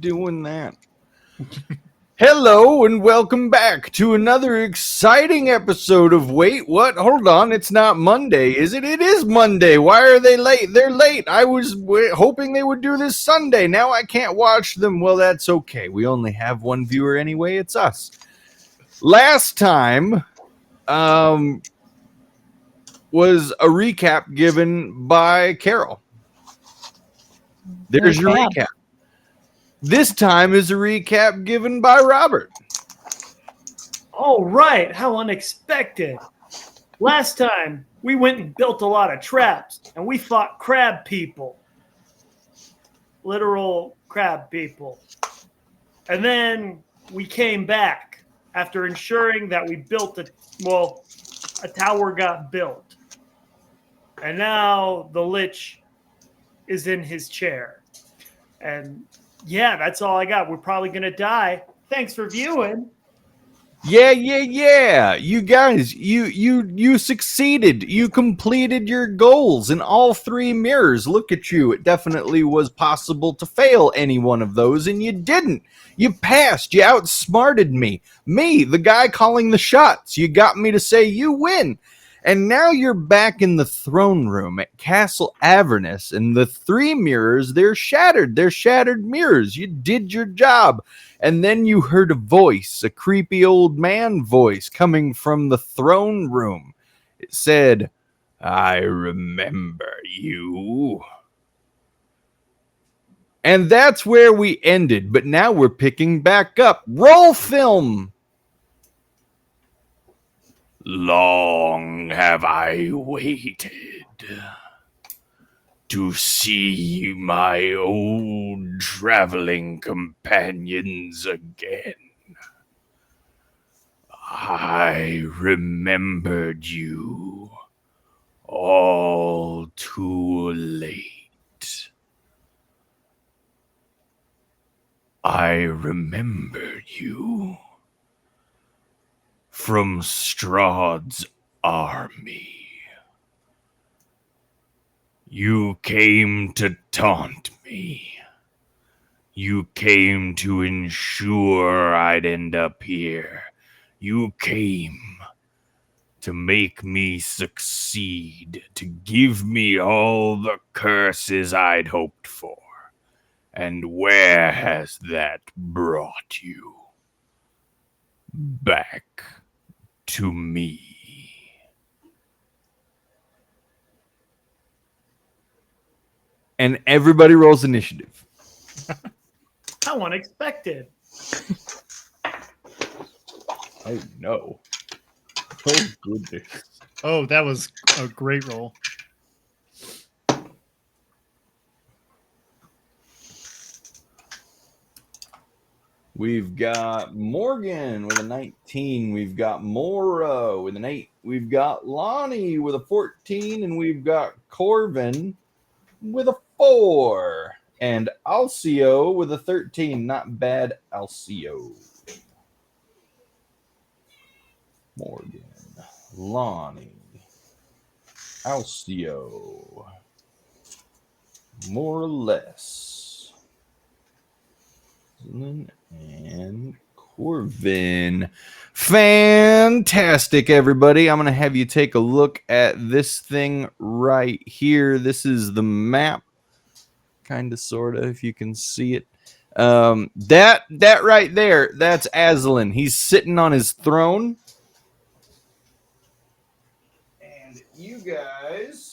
doing that. Hello and welcome back to another exciting episode of Wait, What? Hold on, it's not Monday, is it? It is Monday. Why are they late? They're late. I was hoping they would do this Sunday. Now I can't watch them. Well, that's okay. We only have one viewer anyway. It's us. Last time was a recap given by Carol. There's your recap. This time is a recap given by Robert. All right, how unexpected. Last time, we went and built a lot of traps, and we fought crab people. Literal crab people. And then we came back after ensuring that we built a tower got built. And now the Lich is in his chair. And yeah, that's all I got. We're probably going to die. Thanks for viewing. Yeah. You guys, you succeeded. You completed your goals in all three mirrors. Look at you. It definitely was possible to fail any one of those, and you didn't. You passed. You outsmarted me. Me, the guy calling the shots. You got me to say you win. And now you're back in the throne room at Castle Avernus, and the three mirrors, they're shattered. They're shattered mirrors. You did your job. And then you heard a voice, a creepy old man voice coming from the throne room. It said, "I remember you." And that's where we ended, but now we're picking back up. Roll film! Long have I waited to see my old traveling companions again. I remembered you all too late. I remembered you from Strahd's army. You came to taunt me. You came to ensure I'd end up here. You came to make me succeed, to give me all the curses I'd hoped for. And where has that brought you? Back to me. And everybody rolls initiative. How unexpected. Oh, no. Oh, goodness. Oh, that was a great roll. We've got Morgan with a 19. We've got Mora with an 8. We've got Lonnie with a 14. And we've got Corvin with a 4. And Alcio with a 13. Not bad, Alcio. Morgan, Lonnie, Alcio. More or less. And Corvin. Fantastic, everybody. I'm going to have you take a look at this thing right here. This is the map. Kind of, sort of, if you can see it. That right there, that's Aslan. He's sitting on his throne. And you guys...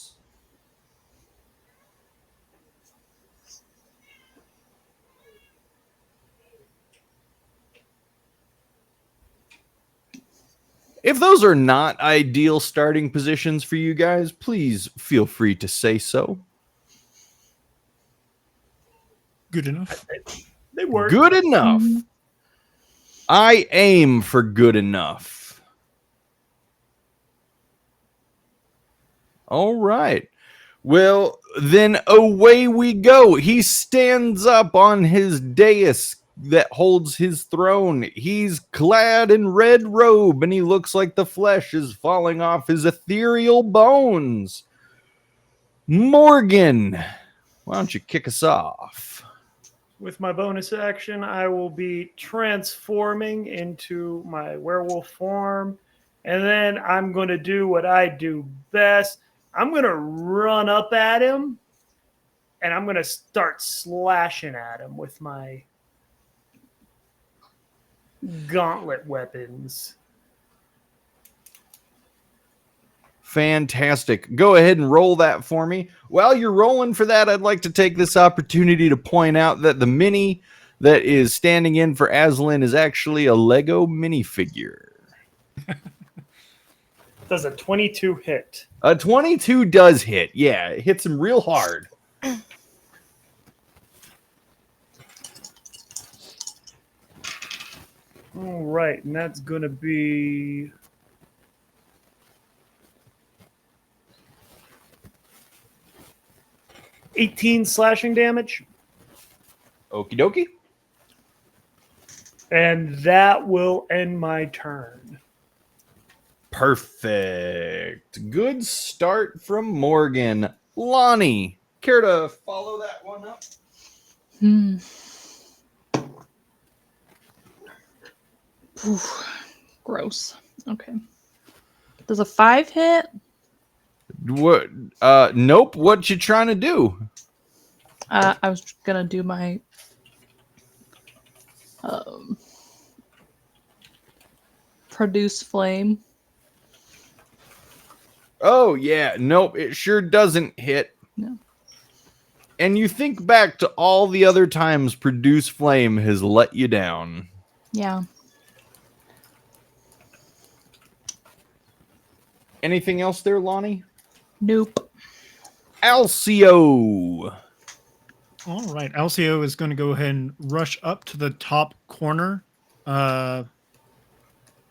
If those are not ideal starting positions for you guys, please feel free to say so. Good enough. They work. Good enough. I aim for good enough. All right. Well, then away we go. He stands up on his dais that holds his throne. He's clad in red robe, and he looks like the flesh is falling off his ethereal bones. Morgan, why don't you kick us off? with my bonus action, I will be transforming into my werewolf form. And then I'm going to do what I do best. I'm going to run up at him and I'm going to start slashing at him with my gauntlet weapons. Fantastic. Go ahead and roll that for me. While you're rolling for that, I'd like to take this opportunity to point out that the mini that is standing in for Aslan is actually a Lego minifigure. Does a 22 hit? A 22 does hit. Yeah, it hits him real hard. All right, and that's going to be 18 slashing damage. Okie dokie. And that will end my turn. Perfect. Good start from Morgan. Lonnie, care to follow that one up? Gross. Okay. Does a 5 hit? What? Nope. What you trying to do? I was gonna do my produce flame. Oh yeah, nope. It sure doesn't hit. No. And you think back to all the other times Produce Flame has let you down. Yeah. Anything else there, Lonnie? Nope. Alcio. All right. Alcio is going to go ahead and rush up to the top corner,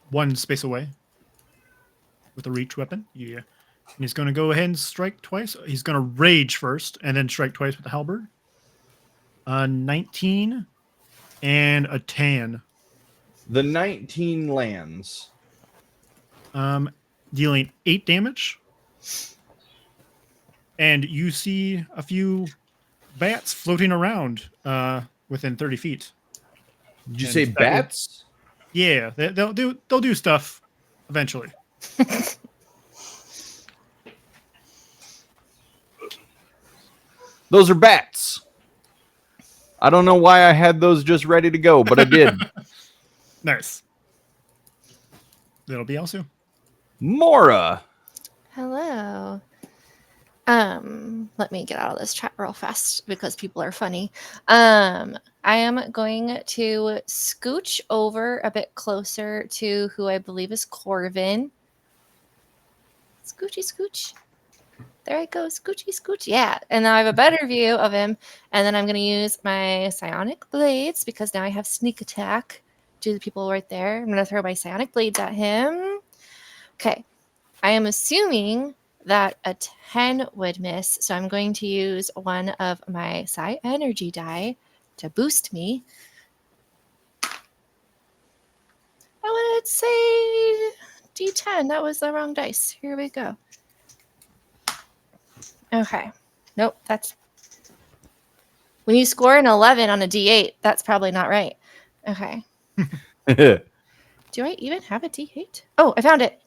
one space away with a reach weapon. Yeah. And he's going to go ahead and strike twice. He's going to rage first and then strike twice with the halberd. 19 and a 10. The 19 lands. Dealing 8 damage. And you see a few bats floating around within 30 feet. Did you And say that bats? Yeah, they'll do stuff eventually. Those are bats. I don't know why I had those just ready to go, but I did. Nice. That'll be also. Mora. Hello. Let me get out of this chat real fast because people are funny. I am going to scooch over a bit closer to who I believe is Corvin. Scoochy scooch. There I go, scoochy scooch. Yeah, and now I have a better view of him. And then I'm going to use my psionic blades because now I have sneak attack to the people right there. I'm going to throw my psionic blades at him. Okay. I am assuming that a 10 would miss, so I'm going to use one of my psi energy die to boost me. I would say D10. That was the wrong dice. Here we go. Okay. Nope, that's... When you score an 11 on a D8, that's probably not right. Okay. Do I even have a D8? Oh, I found it.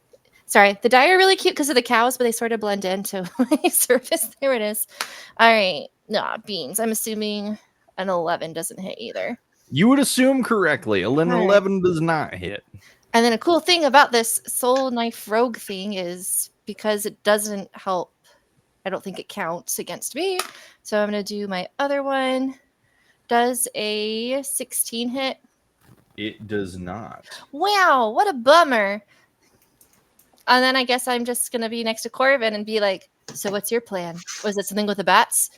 Sorry, the die are really cute because of the cows, but they sort of blend into my surface. There it is. All right. Nah, beans. I'm assuming an 11 doesn't hit either. You would assume correctly. An 11 does not hit. And then a cool thing about this soul knife rogue thing is because it doesn't help, I don't think it counts against me. So I'm going to do my other one. Does a 16 hit? It does not. Wow, what a bummer. And then I guess I'm just going to be next to Corvin and be like, so what's your plan? Was it something with the bats?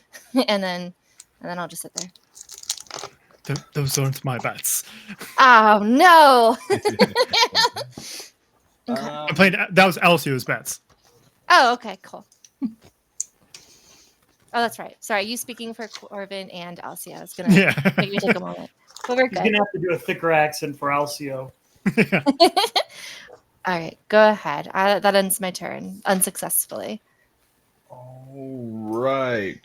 and then I'll just sit there. Those aren't my bats. Oh, no. I'm playing. That was Alcio's bats. Oh, okay, cool. Oh, that's right. Sorry, you speaking for Corvin and Alcia. I was going to make you take a moment. But we're He's good. going to have to do a thicker accent for Alcio. All right, go ahead. That ends my turn unsuccessfully. All right.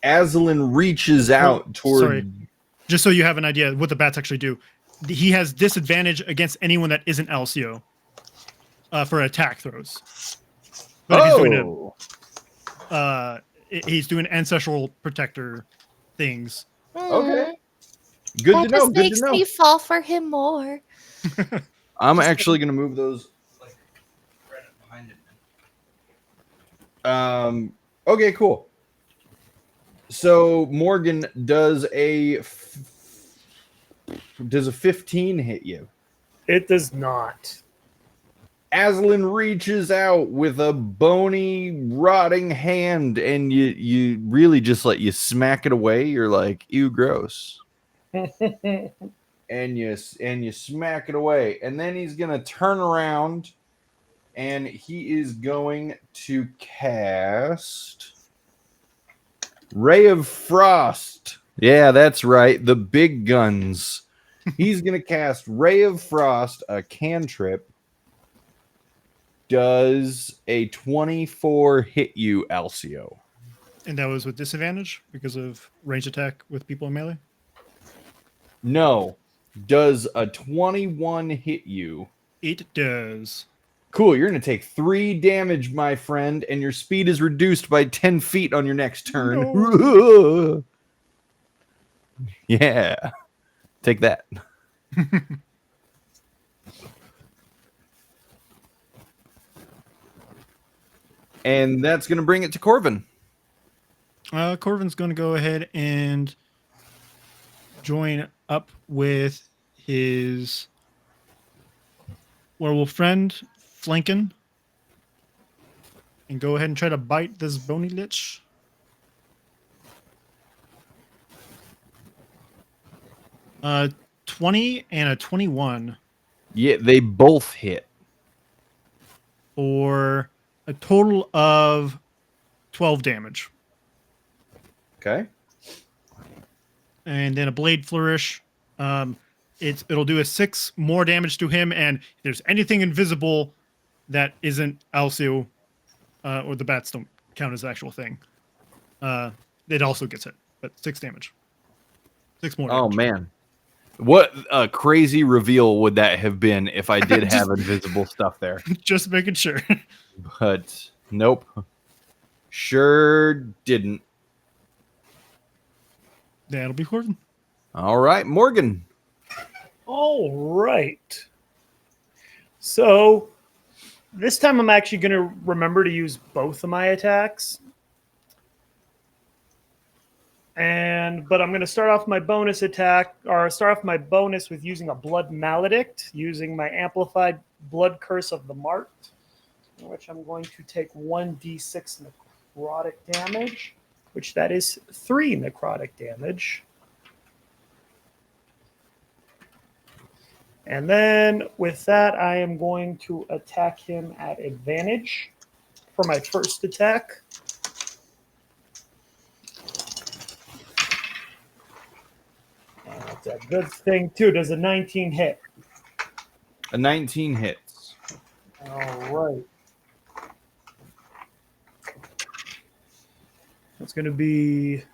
Aslan reaches out toward. Sorry. Just so you have an idea what the bats actually do. He has disadvantage against anyone that isn't LCO for attack throws. But if he's doing ancestral protector things. Okay. Good that to know. just Good makes to know. me fall for him more. I'm actually going to move those like right up behind it. Okay, cool. So Morgan, does a 15 hit you? It does not. Aslan reaches out with a bony, rotting hand, and you really just let you smack it away. You're like, ew, gross. and you smack it away, and then he's gonna turn around, and he is going to cast Ray of Frost. Yeah, that's right. The big guns. He's going to cast Ray of Frost, a cantrip. Does a 24 hit you, Alcio? And that was with disadvantage because of range attack with people in melee? No. Does a 21 hit you? It does. Cool, you're going to take 3 damage, my friend, and your speed is reduced by 10 feet on your next turn. No. Yeah. Take that. And that's going to bring it to Corvin. Corvin's going to go ahead and join up with his werewolf friend, Flankin, and go ahead and try to bite this bony lich. Uh, 20 and a 21. Yeah, they both hit. For a total of 12 damage. Okay. And then a blade flourish. It'll do a 6 more damage to him, and if there's anything invisible that isn't Alcio, or the bats don't count as the actual thing, it also gets hit, but 6 damage. 6 more damage. Oh, man. What a crazy reveal would that have been if I did have invisible stuff there. Just making sure. But nope. Sure didn't. That'll be Corvin. All right, Morgan. All right. So this time I'm actually going to remember to use both of my attacks. But I'm going to start off my bonus attack, or start off my bonus with using a Blood Maledict, using my Amplified Blood Curse of the Marked, in which I'm going to take 1d6 necrotic damage, which that is 3 necrotic damage. And then with that, I am going to attack him at advantage for my first attack. That's a good thing, too. Does a 19 hit? A 19 hits. All right. That's going to be...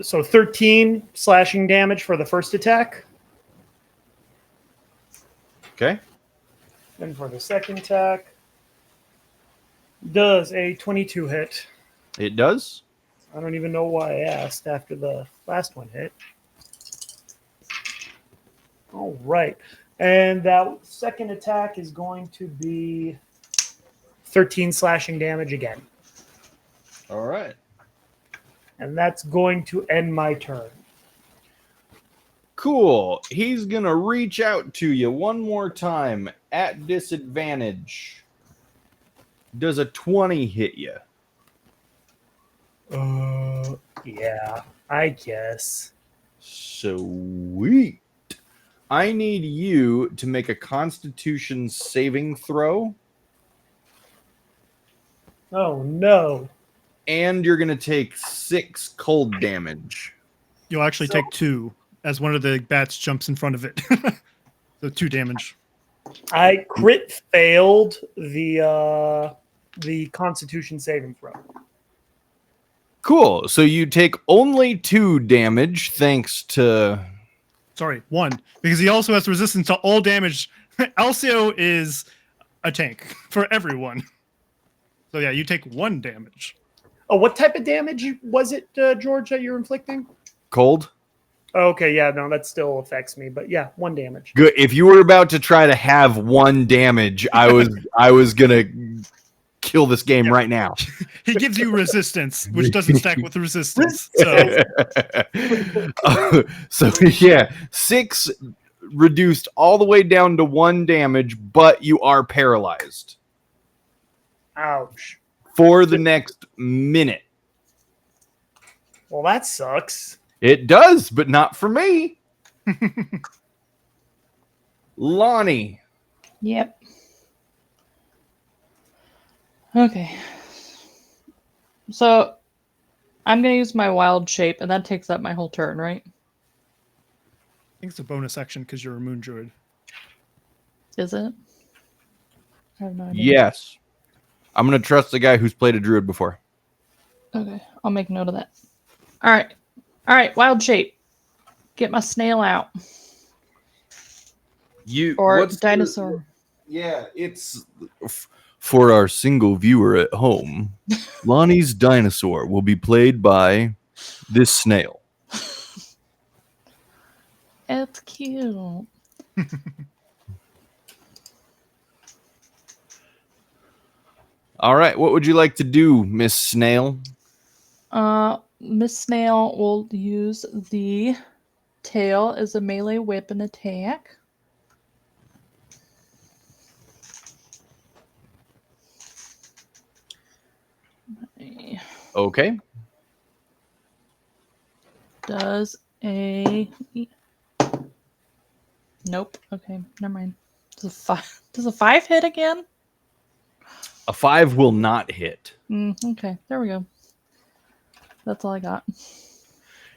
So 13 slashing damage for the first attack. Okay. Then for the second attack, does a 22 hit. It does. I don't even know why I asked after the last one hit. All right. And that second attack is going to be 13 slashing damage again. All right. And that's going to end my turn. Cool. He's going to reach out to you one more time at disadvantage. Does a 20 hit you? Yeah, I guess. Sweet. I need you to make a Constitution saving throw. Oh, no. And you're going to take 6 cold damage. You'll actually take 2 as one of the bats jumps in front of it. So 2 damage. I crit failed the the Constitution saving throw. Cool. So you take only 2 damage thanks to. Sorry, 1. Because he also has resistance to all damage. Alcio is a tank for everyone. So yeah, you take 1 damage. Oh, what type of damage was it, George, that you're inflicting? Cold. Oh, okay, yeah, no, that still affects me, but yeah, 1 damage. Good. If you were about to try to have 1 damage, I was gonna kill this game right now. He gives you resistance, which doesn't stack with resistance. So So yeah, 6 reduced all the way down to 1 damage, but you are paralyzed Ouch. for the next minute. Well, that sucks. It does, but not for me. Lonnie. Yep. Okay. So I'm gonna use my wild shape, and that takes up my whole turn, right? I think it's a bonus action because you're a moon druid. Is it? I have no idea. Yes. I'm going to trust the guy who's played a druid before. Okay, I'll make note of that. All right, wild shape. Get my snail out. Or what's dinosaur. Yeah, it's for our single viewer at home. Lonnie's dinosaur will be played by this snail. It's cute. All right, what would you like to do, Miss Snail? Miss Snail will use the tail as a melee weapon attack. Okay. Does a nope. Okay, never mind. Does a 5 hit again? A 5 will not hit. Okay, there we go. That's all I got.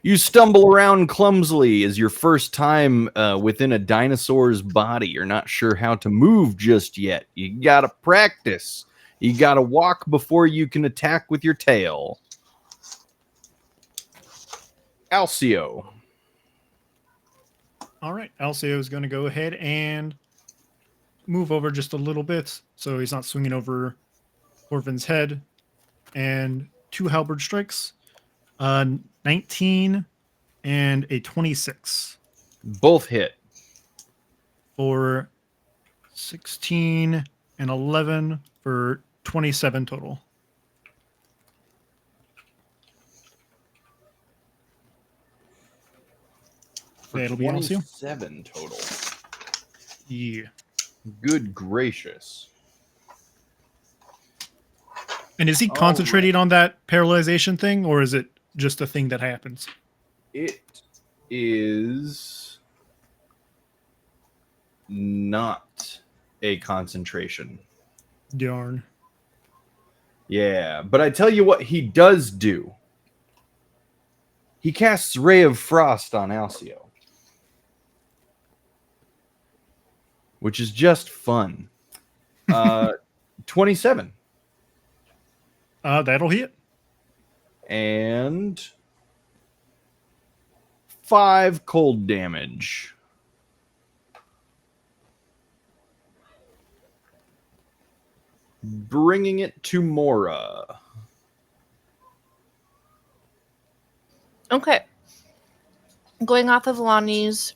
You stumble around clumsily as your first time within a dinosaur's body. You're not sure how to move just yet. You gotta practice. You gotta walk before you can attack with your tail. Alcio. All right, Alcio is going to go ahead and move over just a little bit so he's not swinging over Corvin's head. And 2 halberd strikes, 19 and a 26 Both hit. for 16 and 11 for 27 total. For That'll be Alcio. 27 total. Yeah. Good gracious. And is he All concentrating on that paralyzation thing, or is it just a thing that happens? It is not a concentration. Darn. Yeah, but I tell you what he does do. He casts Ray of Frost on Alcio, which is just fun. 27. That'll hit. And 5 cold damage. Bringing it to Mora. Okay. Going off of Lonnie's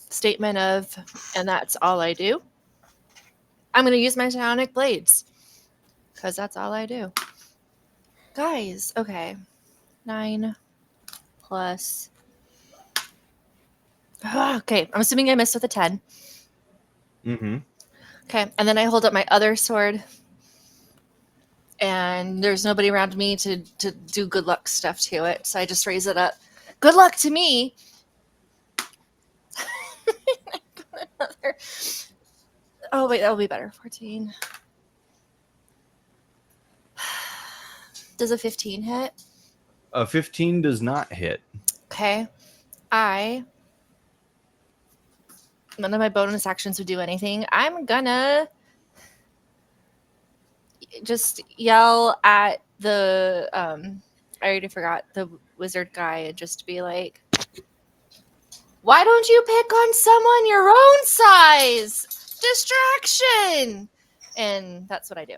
statement of, and that's all I do, I'm going to use my Psionic Blades because that's all I do. Guys, okay. 9 plus. Okay, I'm assuming I missed with a 10. Mm-hmm. Okay, and then I hold up my other sword, and there's nobody around me to do good luck stuff to it, so I just raise it up. Good luck to me! Another. Oh, wait, that'll be better. 14. Does a 15 hit? A 15 does not hit. Okay. None of my bonus actions would do anything. I'm gonna just yell at the I already forgot the wizard guy and just be like, why don't you pick on someone your own size? Distraction. And that's what I do.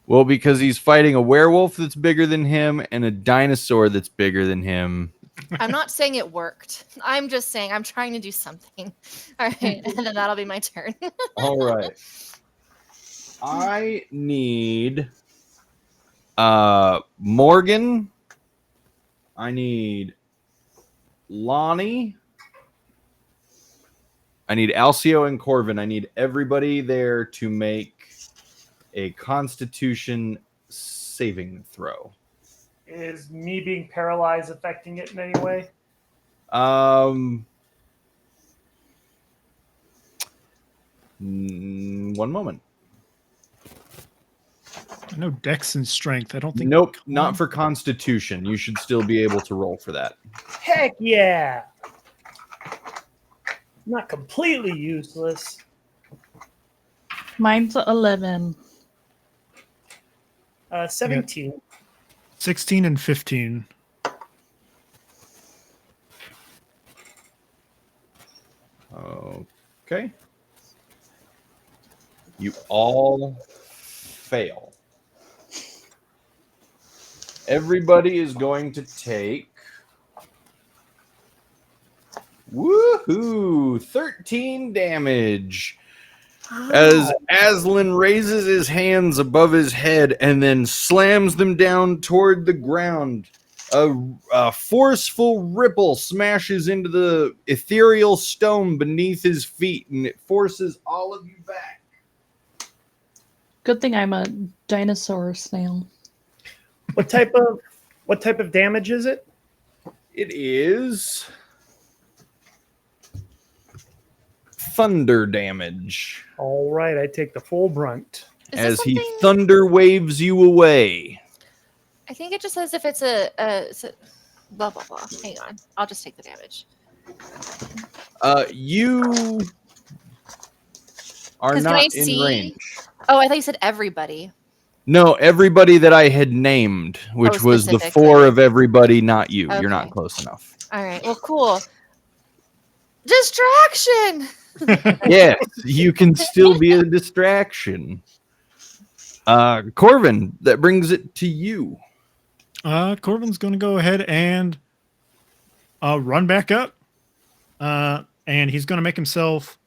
Well, because he's fighting a werewolf that's bigger than him and a dinosaur that's bigger than him. I'm not saying it worked. I'm just saying I'm trying to do something. All right, and then that'll be my turn. All right. I need Morgan. I need Lonnie. I need Alcio and Corvin. I need everybody there to make a Constitution saving throw. Is me being paralyzed affecting it in any way? One moment. I know Dex and Strength. I don't think. Nope, not for Constitution. You should still be able to roll for that. Heck yeah! Not completely useless. Mine's 11. 17. 16 and 15. Okay. You all fail. Everybody is going to take woohoo 13 damage as Aslan raises his hands above his head and then slams them down toward the ground. A forceful ripple smashes into the ethereal stone beneath his feet, and it forces all of you back. Good thing I'm a dinosaur snail. What type of damage is it? It is thunder damage. All right, I take the full brunt. Is As this he something- thunder waves you away. I think it just says if it's a blah blah blah. Hang on, I'll just take the damage. You are 'Cause can not I in see- range. Oh, I thought you said everybody. No, everybody that I had named, which was the specifically. 4 of everybody, not you. You're not Okay. close enough. All right, well, cool. Distraction. Yes, you can still be a distraction. Corvin, that brings it to you. Corvin's going to go ahead and run back up. And he's going to make himself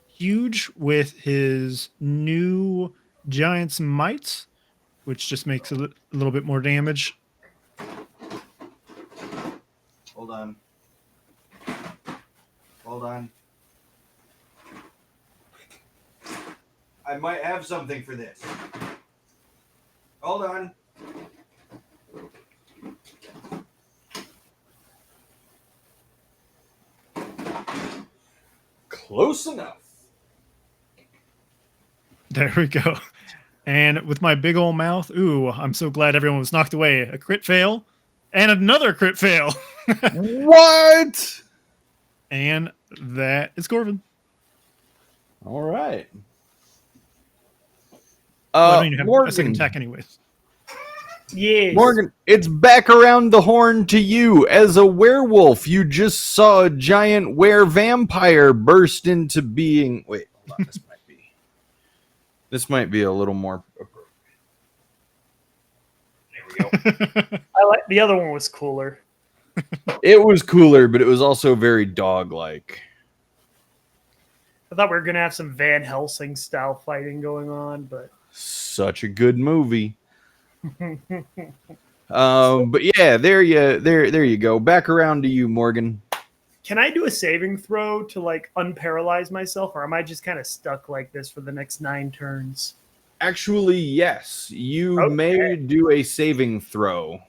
huge with his new Giant's Might, which just makes a little bit more damage. Hold on. Hold on. I might have something for this. Hold on. Close enough. There we go. And with my big old mouth, ooh, I'm so glad everyone was knocked away. A crit fail and another crit fail. What? And that is Corvin. All right. Well, I mean, you have a Morgan, second attack anyways. Yes. Morgan, it's back around the horn to you. As a werewolf, you just saw a giant were-vampire burst into being. Wait, hold on. This might be a little more appropriate. There we go. I like the other one was cooler. It was cooler, but it was also very dog-like. I thought we were gonna have some Van Helsing style fighting going on, but Such a good movie. But yeah, there you go. Back around to you, Morgan. can I do a saving throw to like unparalyze myself, or am I just kind of stuck like this for the next 9 turns? Actually, yes. You Okay. may do a saving throw.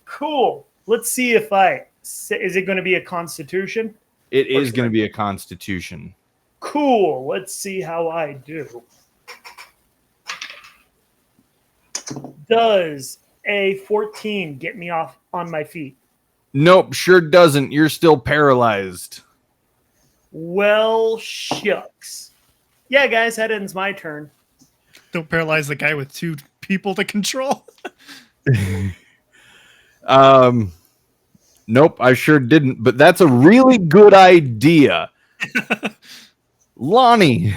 Cool. Let's see if is it going to be a Constitution? It is Okay. going to be a Constitution. Cool. Let's see how I do. Does a 14 get me off on my feet? Nope, sure doesn't. You're still paralyzed. Well, shucks. Yeah, guys, that ends my turn. Don't paralyze the guy with 2 people to control. Nope, I sure didn't, but that's a really good idea. Lonnie.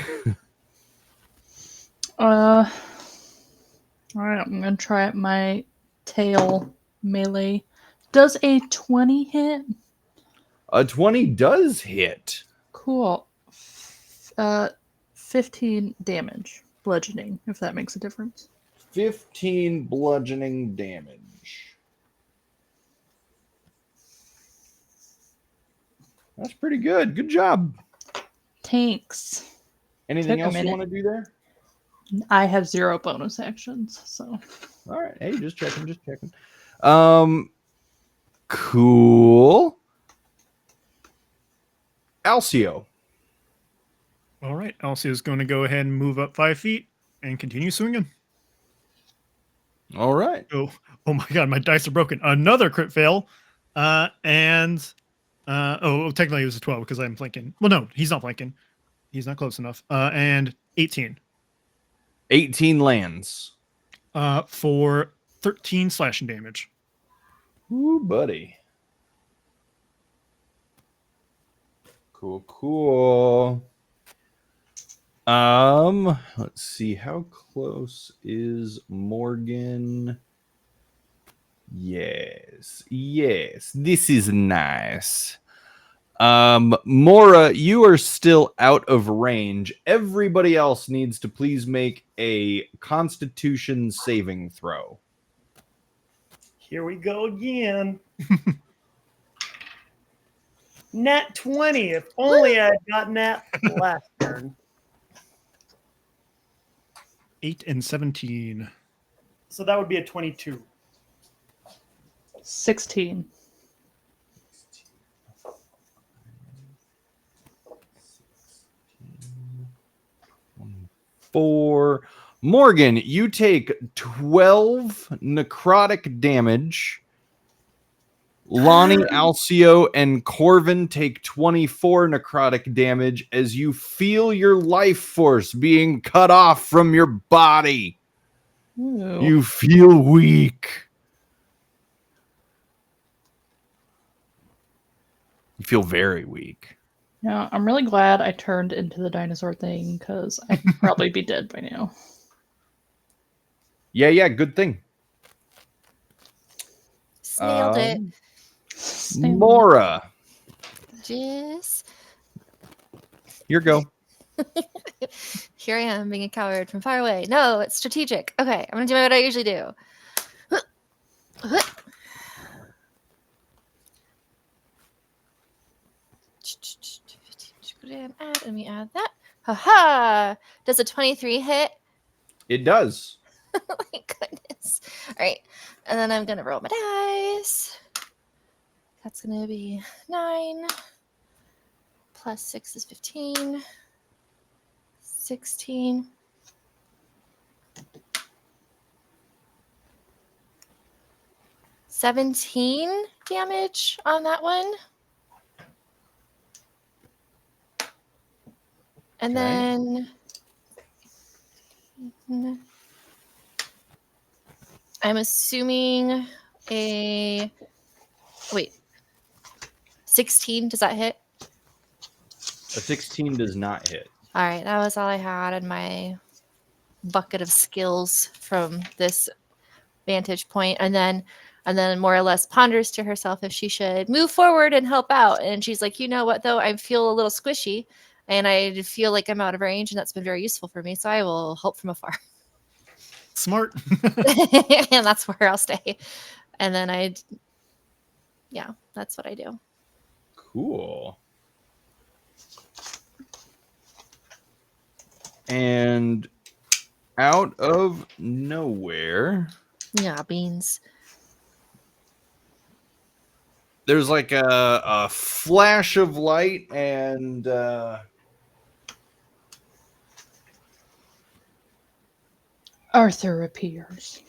All right, I'm gonna try my tail melee. Does a 20 hit? A 20 does hit. Cool. 15 damage, bludgeoning, if that makes a difference. 15 bludgeoning damage. That's pretty good. Good job. Tanks. Anything Took a else you minute. want to do there? I have 0 bonus actions, so. All right. Hey, just checking. Cool. Alcio. All right. Elsie is going to go ahead and move up 5 feet and continue swinging. All right. Oh my God, my dice are broken. Another crit fail. Technically it was a 12 because I'm flanking. Well, no, he's not flanking. He's not close enough. And 18. 18 lands. For 13 slashing damage. Ooh, buddy. Cool. Let's see. How close is Morgan? Yes. This is nice. Mora, you are still out of range. Everybody else needs to please make a Constitution saving throw. Here we go again. Nat 20. If only I had gotten that last turn. 8 and 17. So that would be a 22. 16. 4. Morgan, you take 12 necrotic damage. Lonnie, Alcio, and Corvin take 24 necrotic damage as you feel your life force being cut off from your body. Ooh. You feel weak. You feel very weak. Yeah, I'm really glad I turned into the dinosaur thing because I'd probably be dead by now. Yeah, good thing. Snailed it. Mora, Just here go. here I am being a coward from far away. No, it's strategic. Okay, I'm gonna do what I usually do. Let me add that. Haha! Does a 23 hit? It does. Oh my goodness. All right. And then I'm going to roll my dice. That's going to be 9. Plus 6 is 15. 16. 17 damage on that one. And then I'm assuming a 16. Does that hit? A 16 does not hit. All right, that was all I had in my bucket of skills from this vantage point. And then more or less ponders to herself if she should move forward and help out. And she's like, you know what, though? I feel a little squishy and I feel like I'm out of range, and that's been very useful for me. So I will help from afar. Smart. And that's where I'll stay. And then that's what I do. Cool. And out of nowhere, Yeah, beans. there's like a flash of light, and Arthur appears.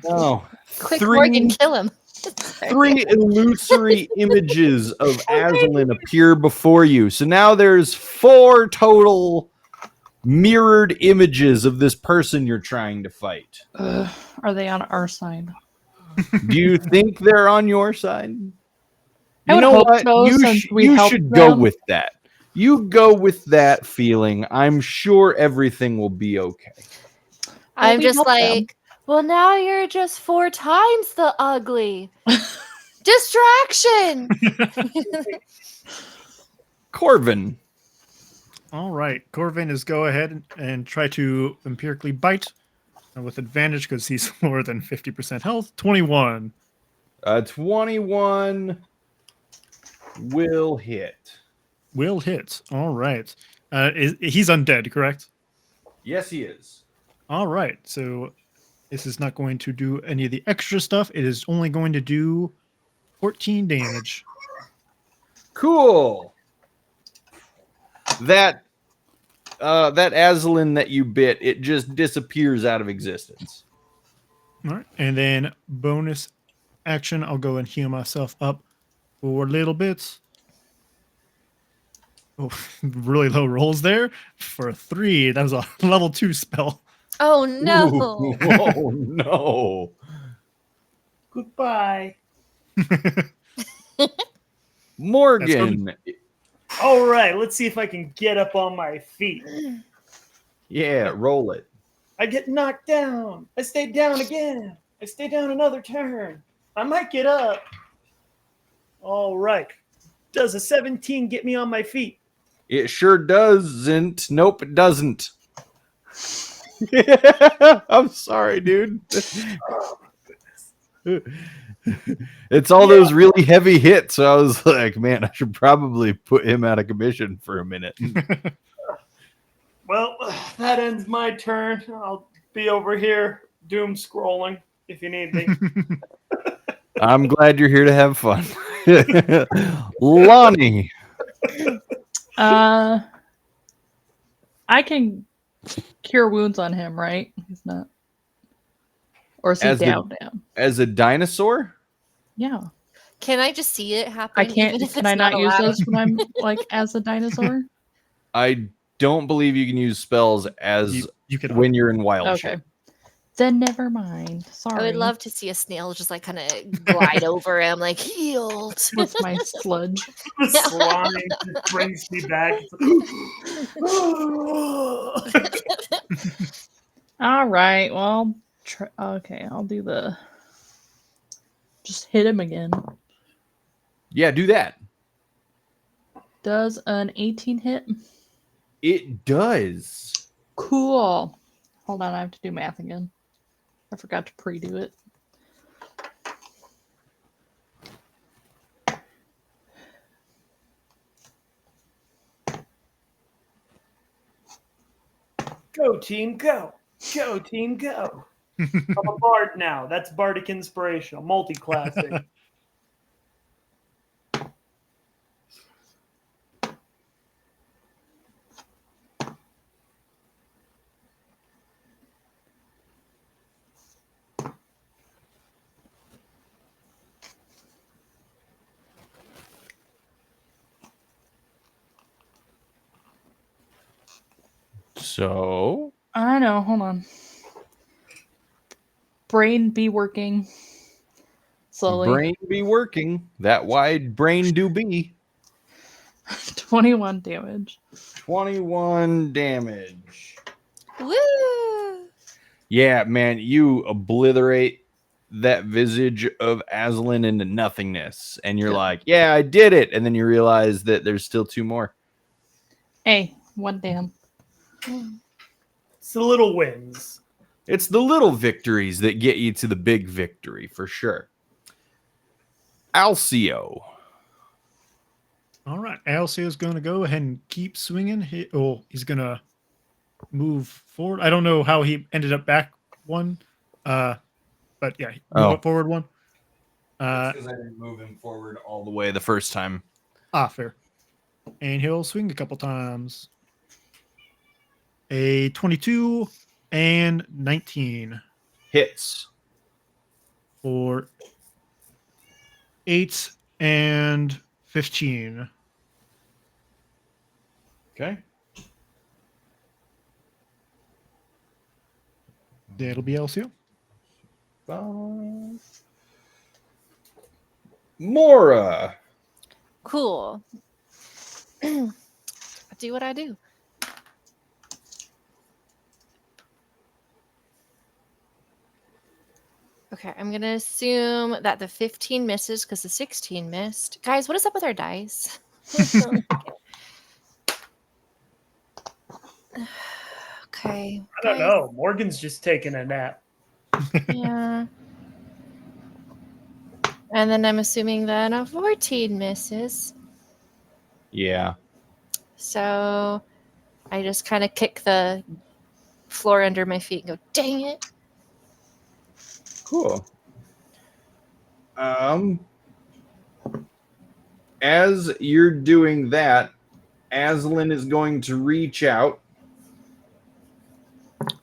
oh, Quick, Morgan, kill him. 3 illusory images of Aslan appear before you. So now there's 4 total mirrored images of this person you're trying to fight. Are they on our side? Do you think they're on your side? I You would know hope what? so, You, since we you helped should go them. with that. You go with that feeling. I'm sure everything will be okay. I'm we just helped them. like, well, now you're just 4 times the ugly. Distraction. Corvin. All right. Corvin is go ahead and try to empirically bite with advantage because he's more than 50% health. 21. 21 will hit. Will hit. All right. He's undead, correct? Yes, he is. All right. So this is not going to do any of the extra stuff. It is only going to do 14 damage. Cool. That Aslan that you bit, it just disappears out of existence. All right. And then bonus action, I'll go and heal myself up for a little bit. Oh, really low rolls there for a 3. That was a level 2 spell. Oh no. Ooh, oh no. Goodbye. Morgan. All right, let's see if I can get up on my feet. Yeah, roll it. I get knocked down. I stay down again. I stay down another turn. I might get up. All right. Does a 17 get me on my feet? It sure doesn't. Nope, it doesn't. I'm sorry, dude. It's all those really heavy hits. So I was like, man, I should probably put him out of commission for a minute. Well, that ends my turn. I'll be over here doom scrolling if you need me. I'm glad you're here to have fun. Lonnie. I can cure wounds on him, right? He's not. Or is he down? As a dinosaur? Yeah. Can I just see it happen? I can't. even if Can it's I not use allowed? those when I'm like as a dinosaur? I don't believe you can use spells as You can when you're in wild Okay. shape. Then never mind. Sorry. I would love to see a snail just like kind of glide over him, like healed. with my sludge. The slime just brings me back. All right. Well, okay. I'll do the. Just hit him again. Yeah, do that. Does an 18 hit? It does. Cool. Hold on. I have to do math again. I forgot to pre-do it. Go, team, go. Go, team, go. I'm a bard now. That's bardic inspiration. I'm multi-classing. So I know. Hold on. Brain be working slowly. brain be working. That wide brain do be. 21 damage. 21 damage. Woo! Yeah, man, you obliterate that visage of Aslan into nothingness. And you're Yeah. like, yeah, I did it. And then you realize that there's still 2 more. Hey, one down. It's the little wins. It's the little victories that get you to the big victory, for sure. Alcio. All right. Alcio is going to go ahead and keep swinging. He's going to move forward. I don't know how he ended up back one. But yeah, move up forward one. Because I didn't move him forward all the way the first time. Fair. And he'll swing a couple times. A 22 and 19 Hits. for 8 and 15. Okay. It'll be LCO. Mora. Cool. I do what I do. Okay, I'm going to assume that the 15 misses because the 16 missed. Guys, what is up with our dice? Okay. I don't know. Morgan's just taking a nap. Yeah. And then I'm assuming that a 14 misses. Yeah. So I just kind of kick the floor under my feet and go, dang it. Cool. As you're doing that, Aslan is going to reach out.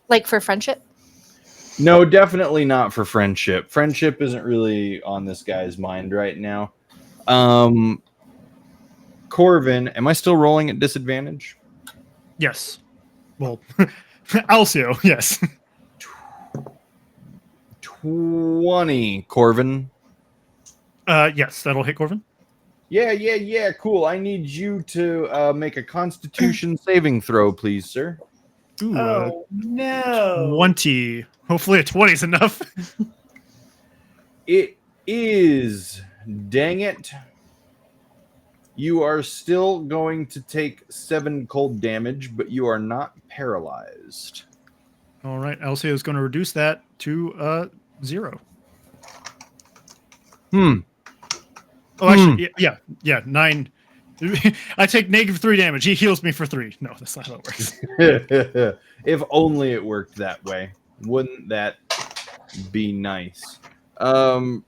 Like for friendship? No, definitely not for friendship. Friendship isn't really on this guy's mind right now. Corvin, am I still rolling at disadvantage? Yes. Well, Alcio, yes. 20, Corvin. Yes, that'll hit Corvin. Yeah, cool. I need you to make a Constitution saving throw, please, sir. Ooh, Oh, no. 20. Hopefully a 20 is enough. It is. Dang it. You are still going to take 7 cold damage, but you are not paralyzed. All right, Alcio is going to reduce that to 0. Oh, actually, yeah, 9. I take -3 damage. He heals me for 3. No, that's not how it works. If only it worked that way. Wouldn't that be nice? I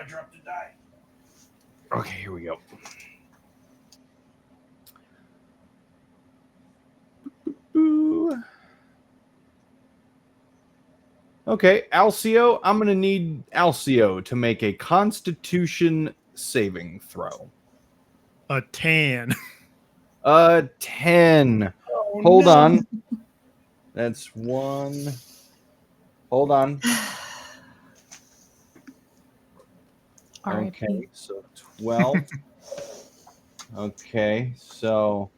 dropped a die. Okay, here we go. Boo. Okay, Alcio, I'm going to need Alcio to make a Constitution saving throw. A 10. A 10. Oh, Hold no. on. That's 1. Hold on. R.I.P. Okay, so 12. Okay, so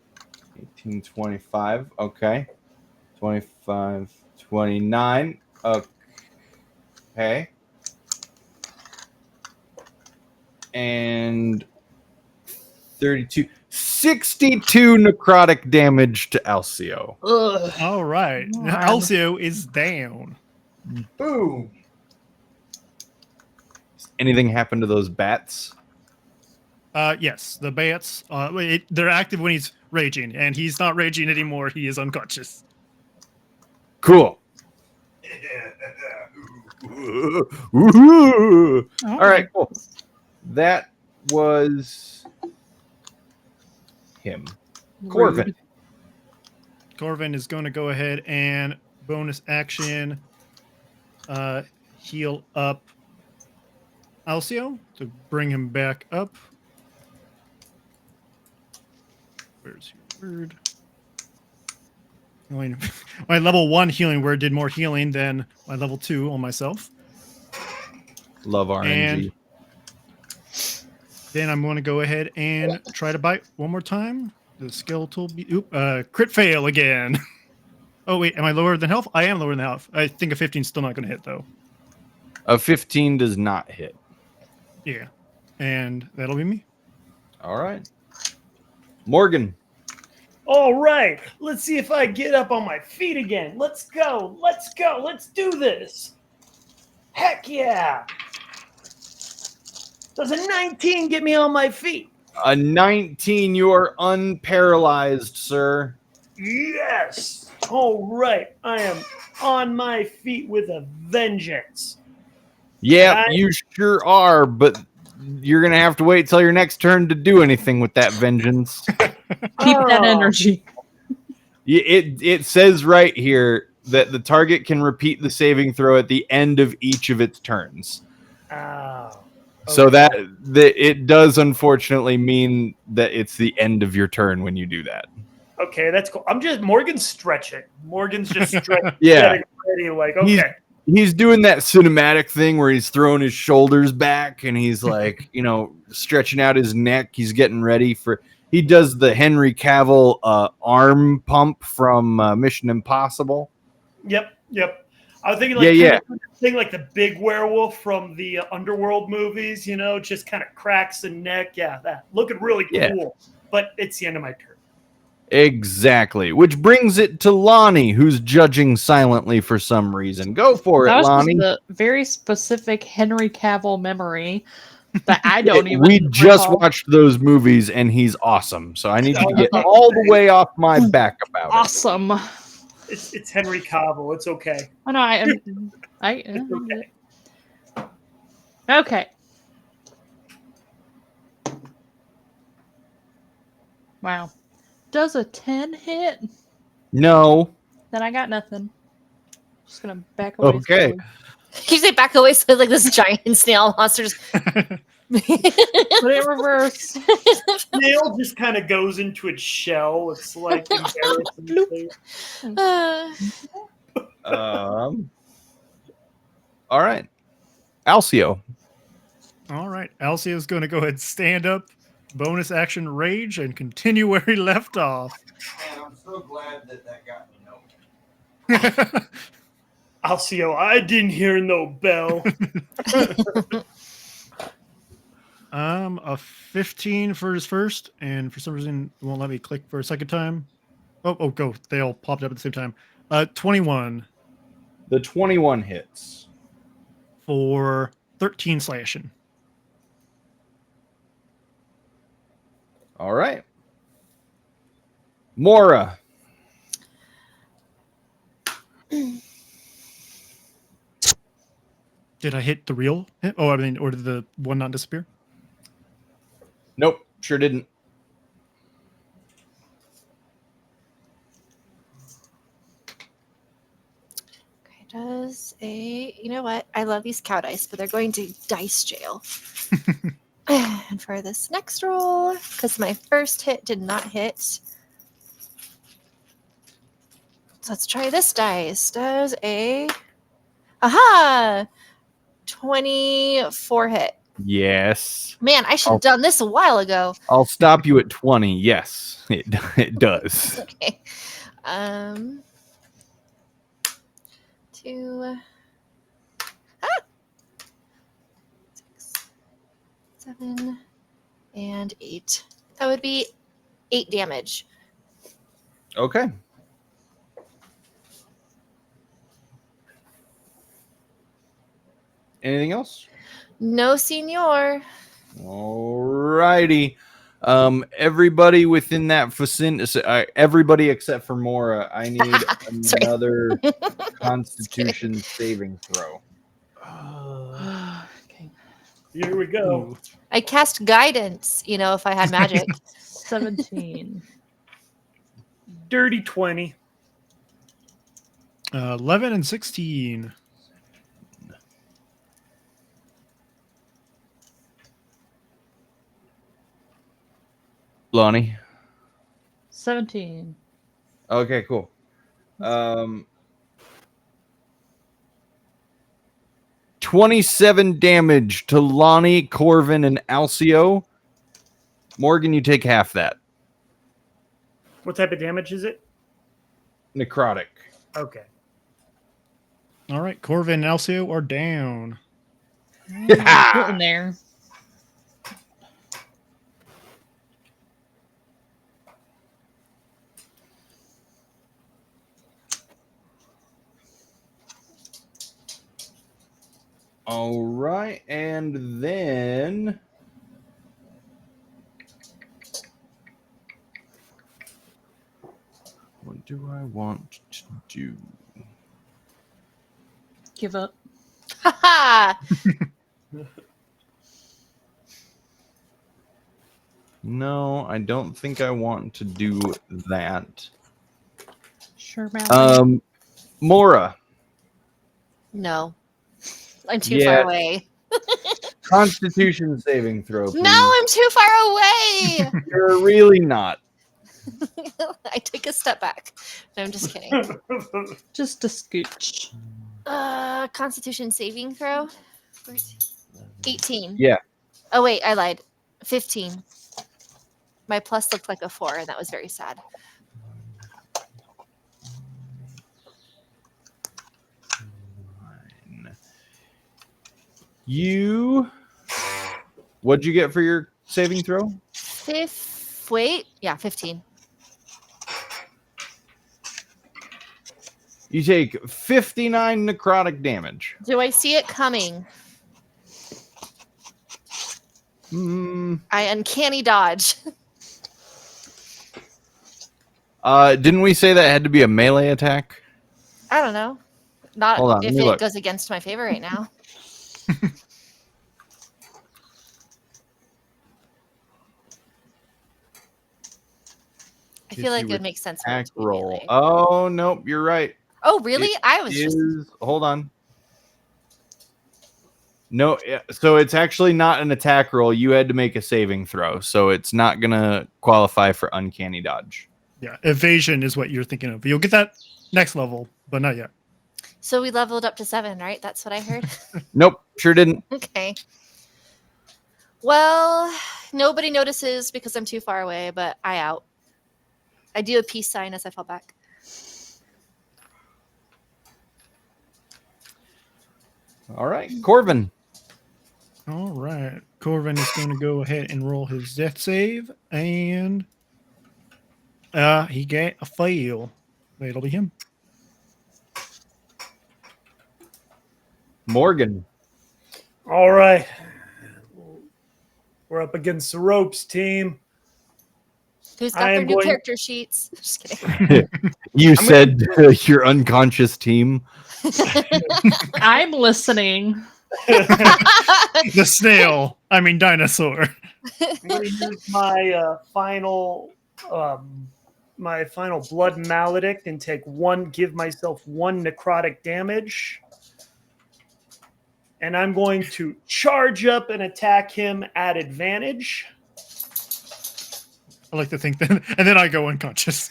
18, 25. Okay. 25, 29. Okay. And 32. 62 necrotic damage to Alcio. Ugh. All right. Come Now on. Alcio is down. Boom. Anything happen to those bats? Yes, the bats, they're active when he's raging, and he's not raging anymore. He is unconscious. Cool. Woohoo. All right, cool. That was him. Corvin. Rude. Corvin is going to go ahead and bonus action heal up Alcio to bring him back up. Where's your word? Healing. My level 1 healing word did more healing than my level 2 on myself. Love RNG. And then I'm going to go ahead and try to bite one more time. The skeletal crit fail again. Oh wait, am I lower than health? I am lower than health. I think a 15 is still not going to hit though. A 15 does not hit. Yeah, and that'll be me. All right. Morgan. All right. Let's see if I get up on my feet again. Let's go. Let's go. Let's do this. Heck yeah. Does a 19 get me on my feet? A 19, you are unparalyzed, sir. Yes. All right. I am on my feet with a vengeance. Yeah, you sure are, but you're going to have to wait till your next turn to do anything with that vengeance. Keep that Oh. energy. It says right here that the target can repeat the saving throw at the end of each of its turns. Oh. So Okay. that it does unfortunately mean that it's the end of your turn when you do that. Okay, that's cool. Morgan's stretching. Morgan's just stretching, Yeah. getting ready. Like, okay. He's doing that cinematic thing where he's throwing his shoulders back and he's like, stretching out his neck. He's getting ready for. He does the Henry Cavill arm pump from Mission Impossible. Yep. I was thinking Yeah. thing like the big werewolf from the Underworld movies. Just kind of cracks the neck. Yeah, that looking really cool. Yeah. But it's the end of my turn. Exactly. Which brings it to Lonnie, who's judging silently for some reason. Go for it, That was Lonnie. just a very specific Henry Cavill memory that I don't even. We just recall. watched those movies and he's awesome. So I need you to get all the way off my back about it. Awesome. It's Henry Cavill. It's okay. I know. It's okay. Okay. Wow. Does a 10 hit? No. Then I got nothing. Just gonna back away. Okay. slowly. You say back away so like this giant snail monster just Put it in reverse. Snail just kind of goes into its shell. It's like embarrassing. All right. Alcio. All right. Alcio's going to go ahead and stand up, bonus action rage, and continue where he left off. Man, I'm so glad that got me Alcio, I didn't hear no bell. A 15 for his first, and for some reason it won't let me click for a second time. Oh, go. They all popped up at the same time. 21 The 21 hits. for 13 slashing. All right. Mora. Did I hit the real hit? Oh, I mean, or did the one not disappear? Nope, sure didn't. Okay, does you know what? I love these cow dice, but they're going to dice jail. And for this next roll, because my first hit did not hit. So let's try this dice. Does a 24 hit. Yes. Man, I should have done this a while ago. I'll stop you at 20. Yes, it does. Okay. 2 6 7 and 8. That would be 8 damage. Okay. Anything else? No, senor. Alrighty. Everybody within that vicinity, everybody except for Mora, I need another Constitution saving throw. Okay. Here we go. I cast guidance, if I had magic. 17. Dirty 20. 11 and 16. Lonnie. 17. Okay, cool. 27 damage to Lonnie, Corvin, and Alcio. Morgan, you take half that. What type of damage is it? Necrotic. Okay. All right, Corvin and Alcio are down. Getting there. All right, and then what do I want to do? Give up. Ha No, I don't think I want to do that. Sure, Mallory. Mora. No. I'm too far away. Constitution saving throw. Please. No, I'm too far away. You're really not. I take a step back. No, I'm just kidding. Just a scooch. Constitution saving throw. 18. Yeah. Oh wait, I lied. 15. My plus looked like a 4, and that was very sad. What'd you get for your saving throw? Wait, yeah, 15. You take 59 necrotic damage. Do I see it coming? I uncanny dodge. Didn't we say that had to be a melee attack? I don't know. Not Hold on, let if me it look. goes against my favor right now. I feel like it would make sense for it Attack to be roll. melee. Oh nope, you're right. Oh, really? I was just Hold on. No, so it's actually not an attack roll. You had to make a saving throw, so it's not gonna qualify for uncanny dodge. Yeah, evasion is what you're thinking of. You'll get that next level, but not yet. so we leveled up to 7, right? That's what I heard. Nope, sure didn't. Okay. Well, nobody notices because I'm too far away, but I out. I do a peace sign as I fall back. All right, Corvin. All right. Corvin is going to go ahead and roll his death save, and he got a fail. It'll be him. Morgan. All right. We're up against the ropes, team. Who's got I their am new going- character sheets? Just kidding. You said your unconscious team. I'm listening. The snail. I mean, dinosaur. I'm going to use my final blood maledict and give myself 1 necrotic damage. And I'm going to charge up and attack him at advantage. I like to think that, and then I go unconscious.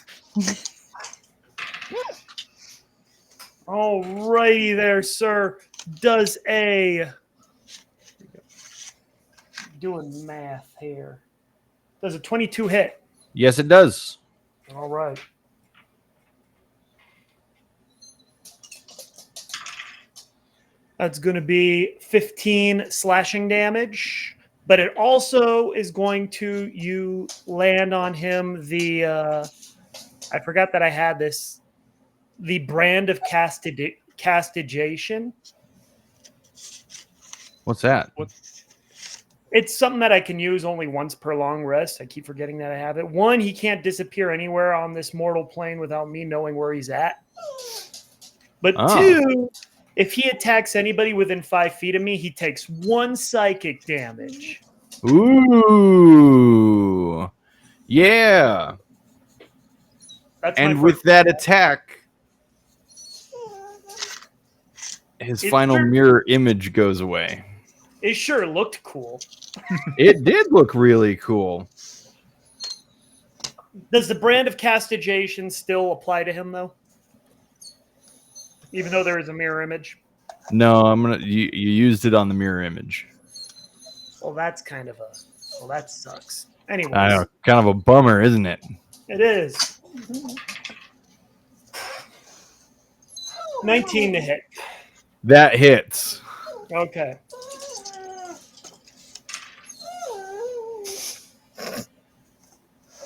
Alrighty there, sir. Does a doing math here. Does a 22 hit? Yes, it does. All right. That's going to be 15 slashing damage, but it also is going to land on him I forgot that I had this, the brand of castigation. What's that? It's something that I can use only once per long rest. I keep forgetting that I have it. 1, he can't disappear anywhere on this mortal plane without me knowing where he's at. But 2, if he attacks anybody within 5 feet of me, he takes 1 psychic damage. Ooh. Yeah. That's And my with first that roll. attack, his It final sure- mirror image goes away. It sure looked cool. It did look really cool. Does the brand of castigation still apply to him, though? Even though there is a mirror image? No, you used it on the mirror image. Well, that sucks. Anyways, I know, kind of a bummer, isn't it? it is. 19 to hit. That hits. Okay.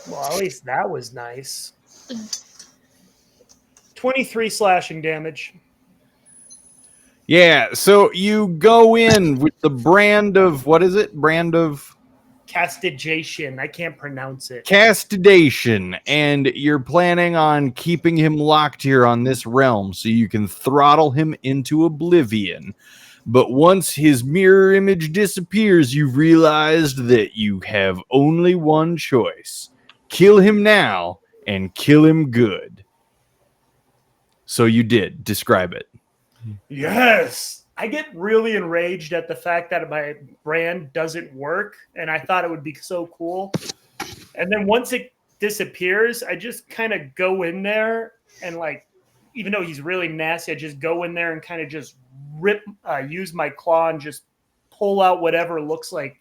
Well, at least that was nice. 23 slashing damage. Yeah, so you go in with the brand of, what is it? Brand of Castigation. I can't pronounce it. castigation, and you're planning on keeping him locked here on this realm so you can throttle him into oblivion. But once his mirror image disappears, you've realized that you have only one choice. Kill him now and kill him good. So you did. Describe it. Yes. I get really enraged at the fact that my brand doesn't work, and I thought it would be so cool. And then once it disappears, I just kind of go in there and like, even though he's really nasty, I just go in there and kind of just use my claw and just pull out whatever looks like,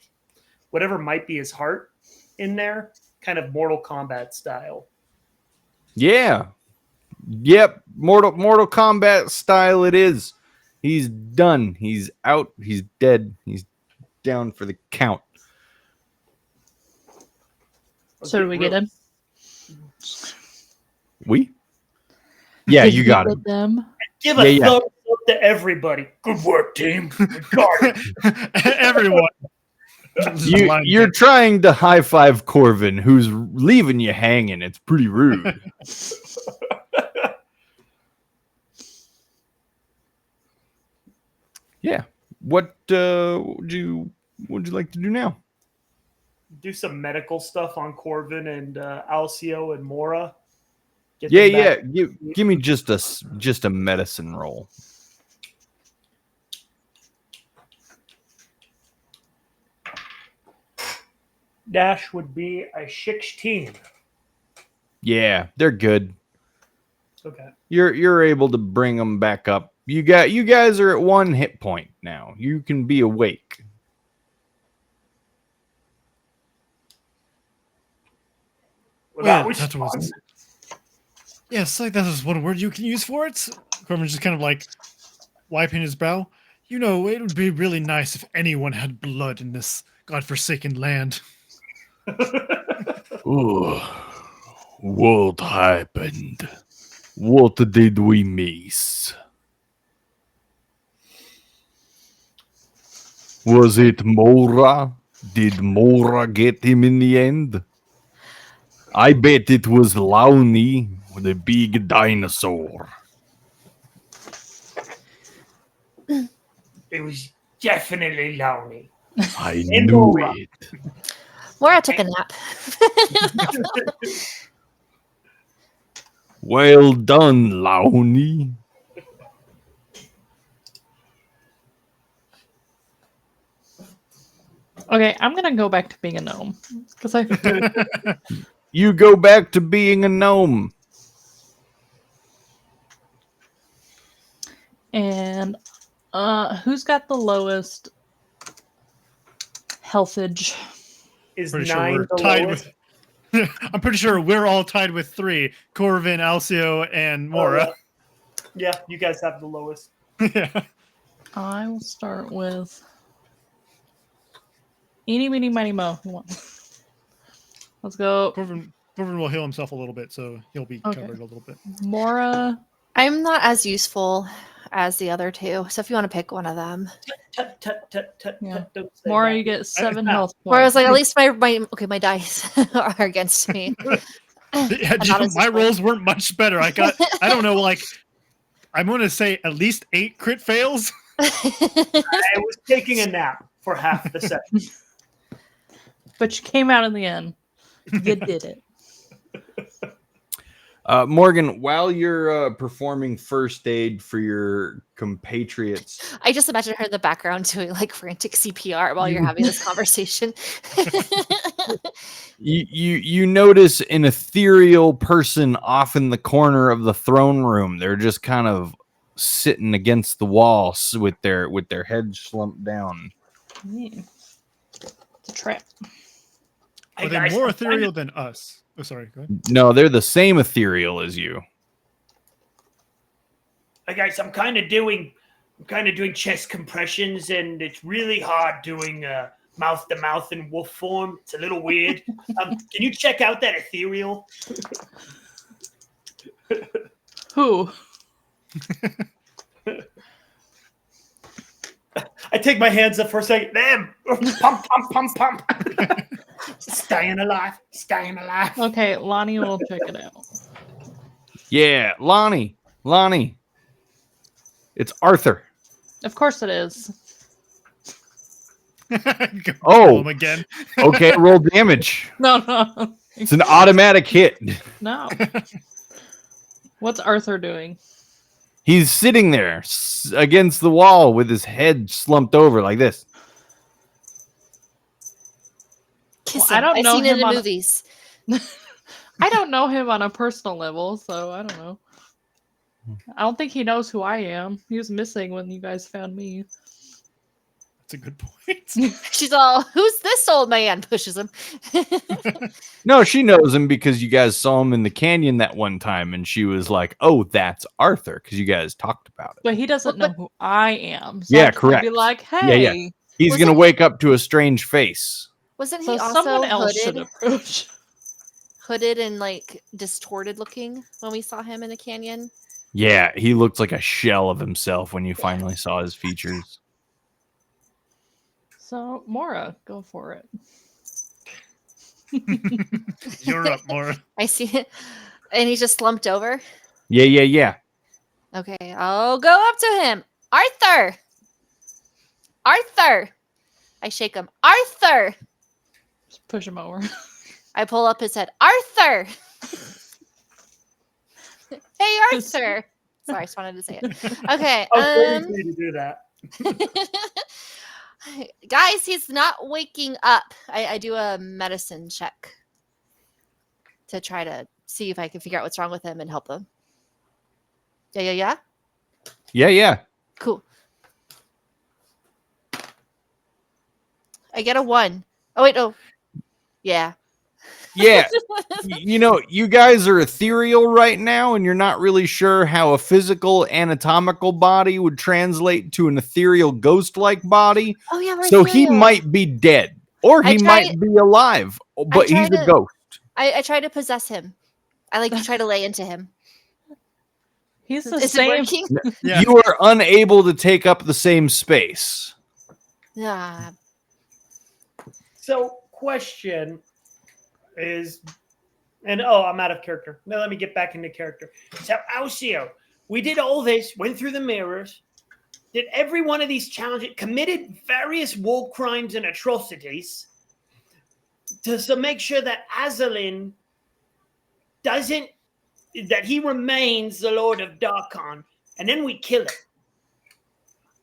whatever might be his heart in there, kind of Mortal Kombat style. Yeah. Yep. Mortal Kombat style it is. He's done. He's out. He's dead. He's down for the count. So do we get him? We? Yeah, Did you we got get him. them. Give a thumbs up to everybody. Good work, team. Everyone. You're trying to high five Corvin, who's leaving you hanging. It's pretty rude. Yeah. What would you like to do now? Do some medical stuff on Corvin and Alcio and Mora. Get Yeah, them yeah. back. Give me just a medicine roll. Dash would be a 16. Yeah, they're good. Okay. You're able to bring them back up. You guys are at 1 hit point now. You can be awake. Well, that Well, was that was- fun. Yes, like that is one word you can use for it. Corbin's just kind of like wiping his brow. You know, it would be really nice if anyone had blood in this godforsaken land. Oh, what happened? What did we miss? Was it Mora? Did Mora get him in the end? I bet it was Lowney, the big dinosaur. It was definitely lonely. I And knew Mora. it. Mora took a nap. Well done, Lowney. Okay, I'm gonna go back to being a gnome because I You go back to being a gnome. and who's got the lowest healthage? Is Pretty sure 9 we're the tied lowest? with. I'm pretty sure we're all tied with 3: Corvin, Alcio, and Mora. Yeah, you guys have the lowest. Yeah. I will start with eeny, meeny, miny, mo. Who wants? Let's go. Corvin will heal himself a little bit, so he'll be Okay. covered a little bit. Mora. I'm not as useful as the other two, so if you want to pick one of them. Tut, tut, tut, tut, Yeah. tut, don't say Mora, that. you get 7 health points. Where I was like, at least my dice are against me. Yeah, I'm not as my useful. rolls weren't much better. I don't know, like I'm gonna say at least 8 crit fails. I was taking a nap for half the session. But you came out in the end. You did it. Morgan, while you're performing first aid for your compatriots, I just imagine her in the background doing like frantic CPR while you're having this conversation. you notice an ethereal person off in the corner of the throne room. They're just kind of sitting against the wall with their heads slumped down. It's a trap. Hey, Are they guys, more I'm kinda- ethereal than us? Oh, sorry. Go ahead. No, they're the same ethereal as you. Hey guys, I'm kind of doing chest compressions, and it's really hard doing mouth to mouth in wolf form. It's a little weird. Can you check out that ethereal? Who? I take my hands up for a second. Them, pump, pump, pump, pump. Staying alive, staying alive. Okay, Lonnie will check it out. Yeah, Lonnie. It's Arthur. Of course it is. Go Oh. kill him again. Okay, roll damage. No. It's an automatic hit. No. What's Arthur doing? He's sitting there against the wall with his head slumped over like this. Kiss Well, I him. don't I've know seen it him in on- movies. I don't know him on a personal level, so I don't know. I don't think he knows who I am. He was missing when you guys found me. That's a good point. She's all, who's this old man? Pushes him. No, she knows him because you guys saw him in the canyon that one time, and she was like, "Oh, that's Arthur," because you guys talked about it. But he doesn't Well, know who I am. So Yeah, I'm trying to be correct. like, Yeah, yeah. hey. He's Wasn't gonna he- wake up to a strange face. Wasn't So he also someone else should hooded, approach. hooded and like distorted looking when we saw him in the canyon? Yeah, he looked like a shell of himself when you finally saw his features. So Mora, go for it. You're up, Mora. I see it. And he's just slumped over. Yeah, yeah, yeah. Okay, I'll go up to him. Arthur! Arthur! I shake him. Arthur! Just push him over. I pull up his head. Arthur! Hey, Arthur! Sorry, I just wanted to say it. Okay. Oh, please need to do that. Guys, he's not waking up. I do a medicine check to try to see if I can figure out what's wrong with him and help him. Yeah. Yeah, yeah. Cool. I get a 1. Oh, wait. Oh, yeah. Yeah. You know, you guys are ethereal right now, and you're not really sure how a physical anatomical body would translate to an ethereal ghost-like body. Oh, yeah. We're So he ethereal. might be dead, or I he try- might be alive, but try he's a to- ghost. I try to possess him. I like to try to lay into him. He's the Is it same. working? Yeah. You are unable to take up the same space. Yeah. So, question is, and I'm out of character. Now let me get back into character. So, Alcio, we did all this, went through the mirrors, did every one of these challenges, committed various war crimes and atrocities to make sure that Azalin that he remains the Lord of Darkon, and then we kill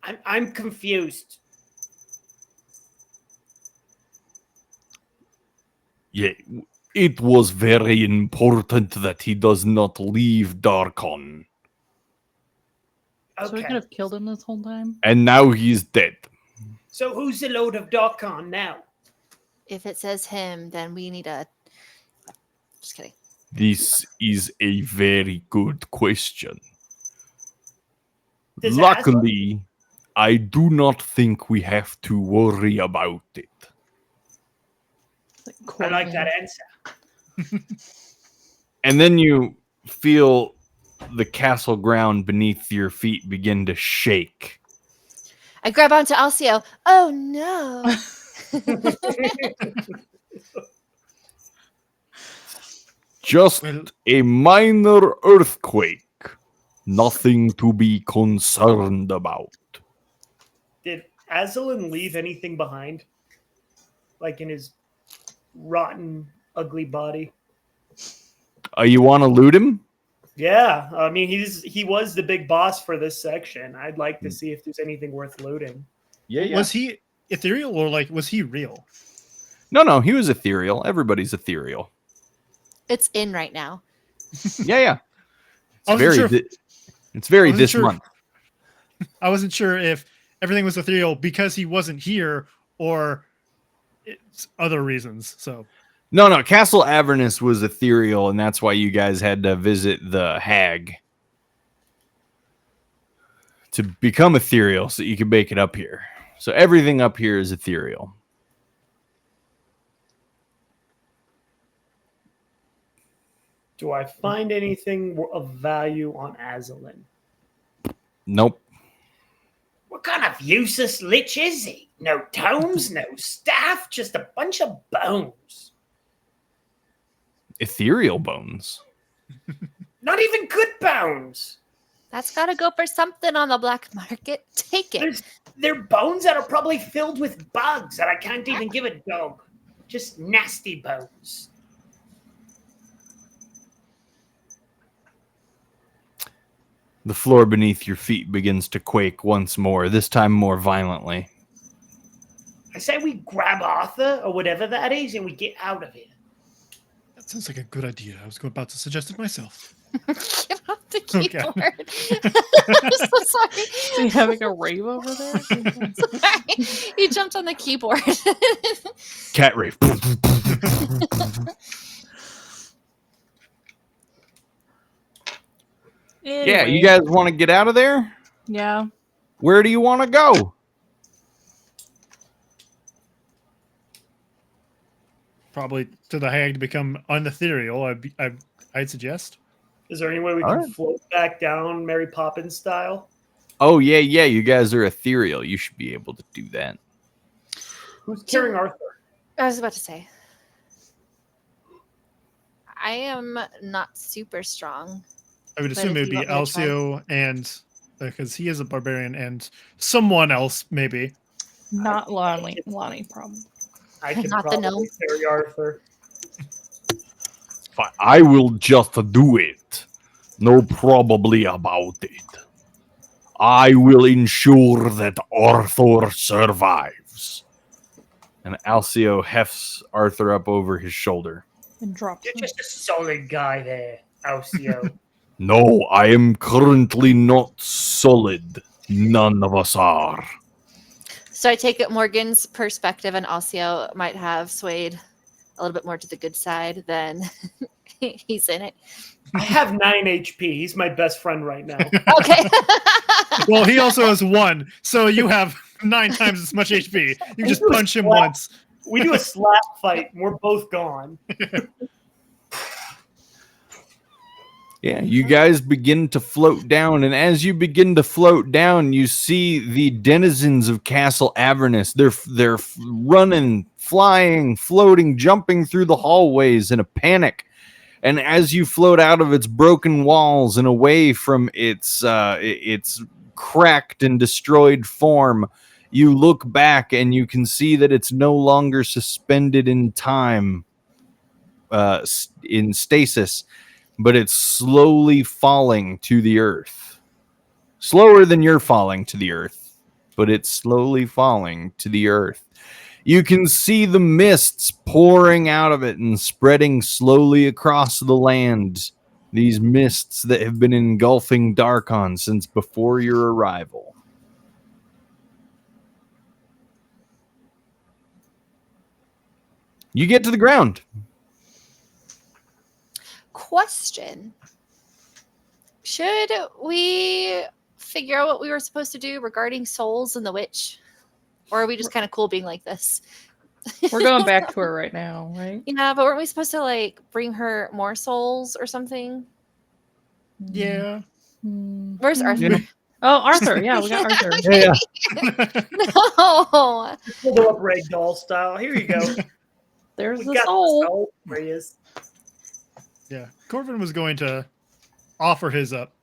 him. I'm confused. Yeah, it was very important that he does not leave Darkon. So we Okay. could have killed him this whole time. And now he's dead. So who's the Lord of Darkon now? If it says him, then we need a. Just kidding. This is a very good question. Does Luckily, I do not think we have to worry about it. It's I like Corbin. that answer. And then you feel the castle ground beneath your feet begin to shake. I grab onto Alcio. Oh no. Just Well- a minor earthquake. Nothing to be concerned about. Did Azalin leave anything behind? Like in his rotten, ugly body? You want to loot him? Yeah, I mean he was the big boss for this section. I'd like to see if there's anything worth looting. Yeah, Was he ethereal or like was he real? No, he was ethereal. Everybody's ethereal. It's in right now. Yeah. I wasn't sure if- It's very wasn't this sure if- month. I wasn't sure if everything was ethereal because he wasn't here or it's other reasons. So No, Castle Avernus was ethereal, and that's why you guys had to visit the hag to become ethereal so you could make it up here. So everything up here is ethereal. Do I find anything of value on Azalin? Nope. What kind of useless lich is he? No tomes, no staff, just a bunch of bones. Ethereal bones. Not even good bones. That's got to go for something on the black market. Take it. They're bones that are probably filled with bugs that I can't even give a dog. Just nasty bones. The floor beneath your feet begins to quake once more, this time more violently. I say we grab Arthur or whatever that is and we get out of here. Sounds like a good idea. I was about to suggest it myself. Get off the Okay. keyboard. I'm so sorry. Are you having a rave over there? Sorry. You jumped on the keyboard. Cat rave. Yeah, you Anyway, guys want to get out of there? Yeah. Where do you want to go? Probably to the hag to become unethereal. I'd suggest. Is there any way we All can right. float back down Mary Poppins style? Oh, yeah, you guys are ethereal. You should be able to do that. Who's carrying Arthur? I was about to say. I am not super strong. I would But assume if it would you be want me to try. Alcio and because he is a barbarian and someone else maybe. Not Lonnie. Lonnie, probably. I can Not the probably gnome. carry Arthur. Fine. I will just do it. No probably about it. I will ensure that Arthur survives. And Alcio hefts Arthur up over his shoulder. And drops You're him. just a solid guy there, Alcio. No, I am currently not solid. None of us are. So I take it Morgan's perspective and Alcio might have swayed a little bit more to the good side than he's in it. I have 9 HP. He's my best friend right now. Okay. Well, he also has 1, so you have 9 times as much HP. You just punch him once. We do a slap fight and we're both gone. Yeah, you guys begin to float down, and as you begin to float down, you see the denizens of Castle Avernus. They're running, flying, floating, jumping through the hallways in a panic. And as you float out of its broken walls and away from its cracked and destroyed form, you look back and you can see that it's no longer suspended in time, in stasis, but it's slowly falling to the earth. Slower than you're falling to the earth, but it's slowly falling to the earth. You can see the mists pouring out of it and spreading slowly across the land. These mists that have been engulfing Darkon since before your arrival. You get to the ground. Question. Should we figure out what we were supposed to do regarding souls and the witch? Or are we just kind of cool being like this? We're going back to her right now, right? Yeah, but weren't we supposed to like bring her more souls or something? Yeah. Hmm. Where's Arthur? Yeah. Oh, Arthur. Yeah, we got Arthur. Yeah. No. We'll go up ragdoll style. Here you go. There's We the got soul. the soul. There he is. Yeah. Corvin was going to offer his up.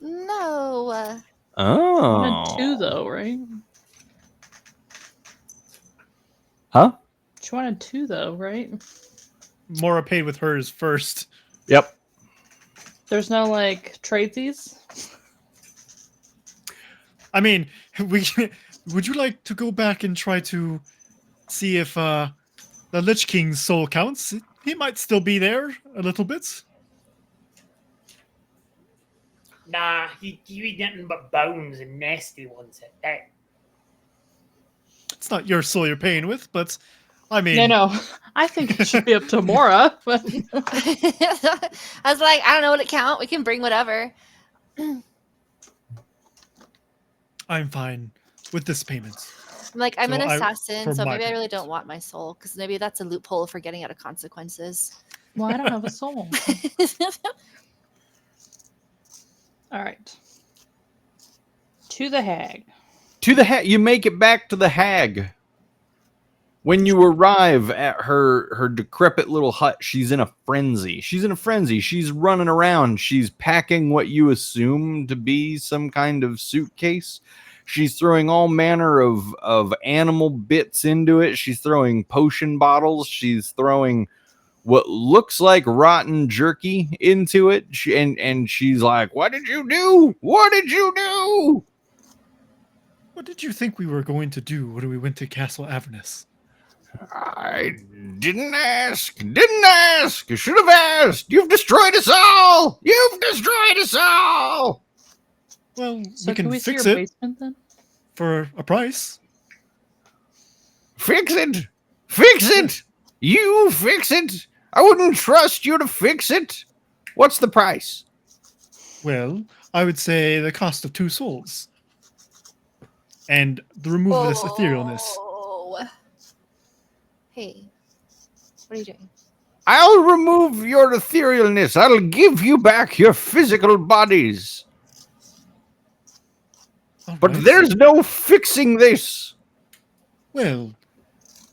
No. Oh. Wanted 2 though, right? Huh? She wanted 2 though, right? Mora paid with hers first. Yep. There's no like tradesies. I mean, would you like to go back and try to see if the Lich King's soul counts? He might still be there a little bit. Nah, you eat nothing but bones and nasty ones at that. It's not your soul you're paying with, but I mean, No. I think it should be up to Mora. But I was like, I don't know what it count. We can bring whatever. I'm fine with this payment. I'm like, I'm So an I- assassin, for so my maybe I really purpose. don't want my soul because maybe that's a loophole for getting out of consequences. well, I don't have a soul. All right. To the hag. To the hag. You make it back to the hag. When you arrive at her decrepit little hut, she's in a frenzy. She's running around. She's packing what you assume to be some kind of suitcase. She's throwing all manner of animal bits into it. She's throwing potion bottles. She's throwing what looks like rotten jerky into it. And she's like, "What did you do? What did you do?" What did you think we were going to do when we went to Castle Avernus? I didn't ask. Didn't ask. You should have asked. You've destroyed us all. You've destroyed us all. Well, So we can we see fix your it basement then? for a price. Fix it. Fix it. You fix it. I wouldn't trust you to fix it. What's the price? Well, I would say the cost of 2 souls. And the removal of this etherealness. Oh. Hey, what are you doing? I'll remove your etherealness. I'll give you back your physical bodies. But Alright. there's no fixing this. Well,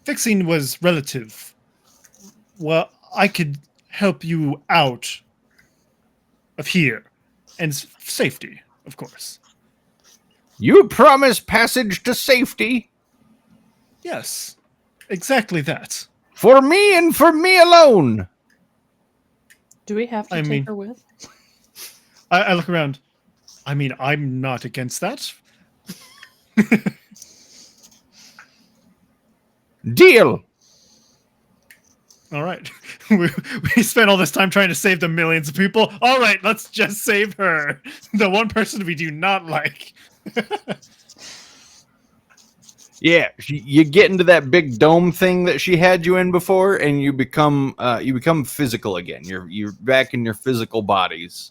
fixing was relative. Well, I could help you out of here. And safety, of course. You promise passage to safety Yes, exactly that. for me and for me alone. Do we have to I take mean- her with? I look around. I mean, I'm not against that. Deal. All right. we spent all this time trying to save the millions of people. All right, let's just save her. The one person we do not like. Yeah, you get into that big dome thing that she had you in before, and you become physical again. You're back in your physical bodies.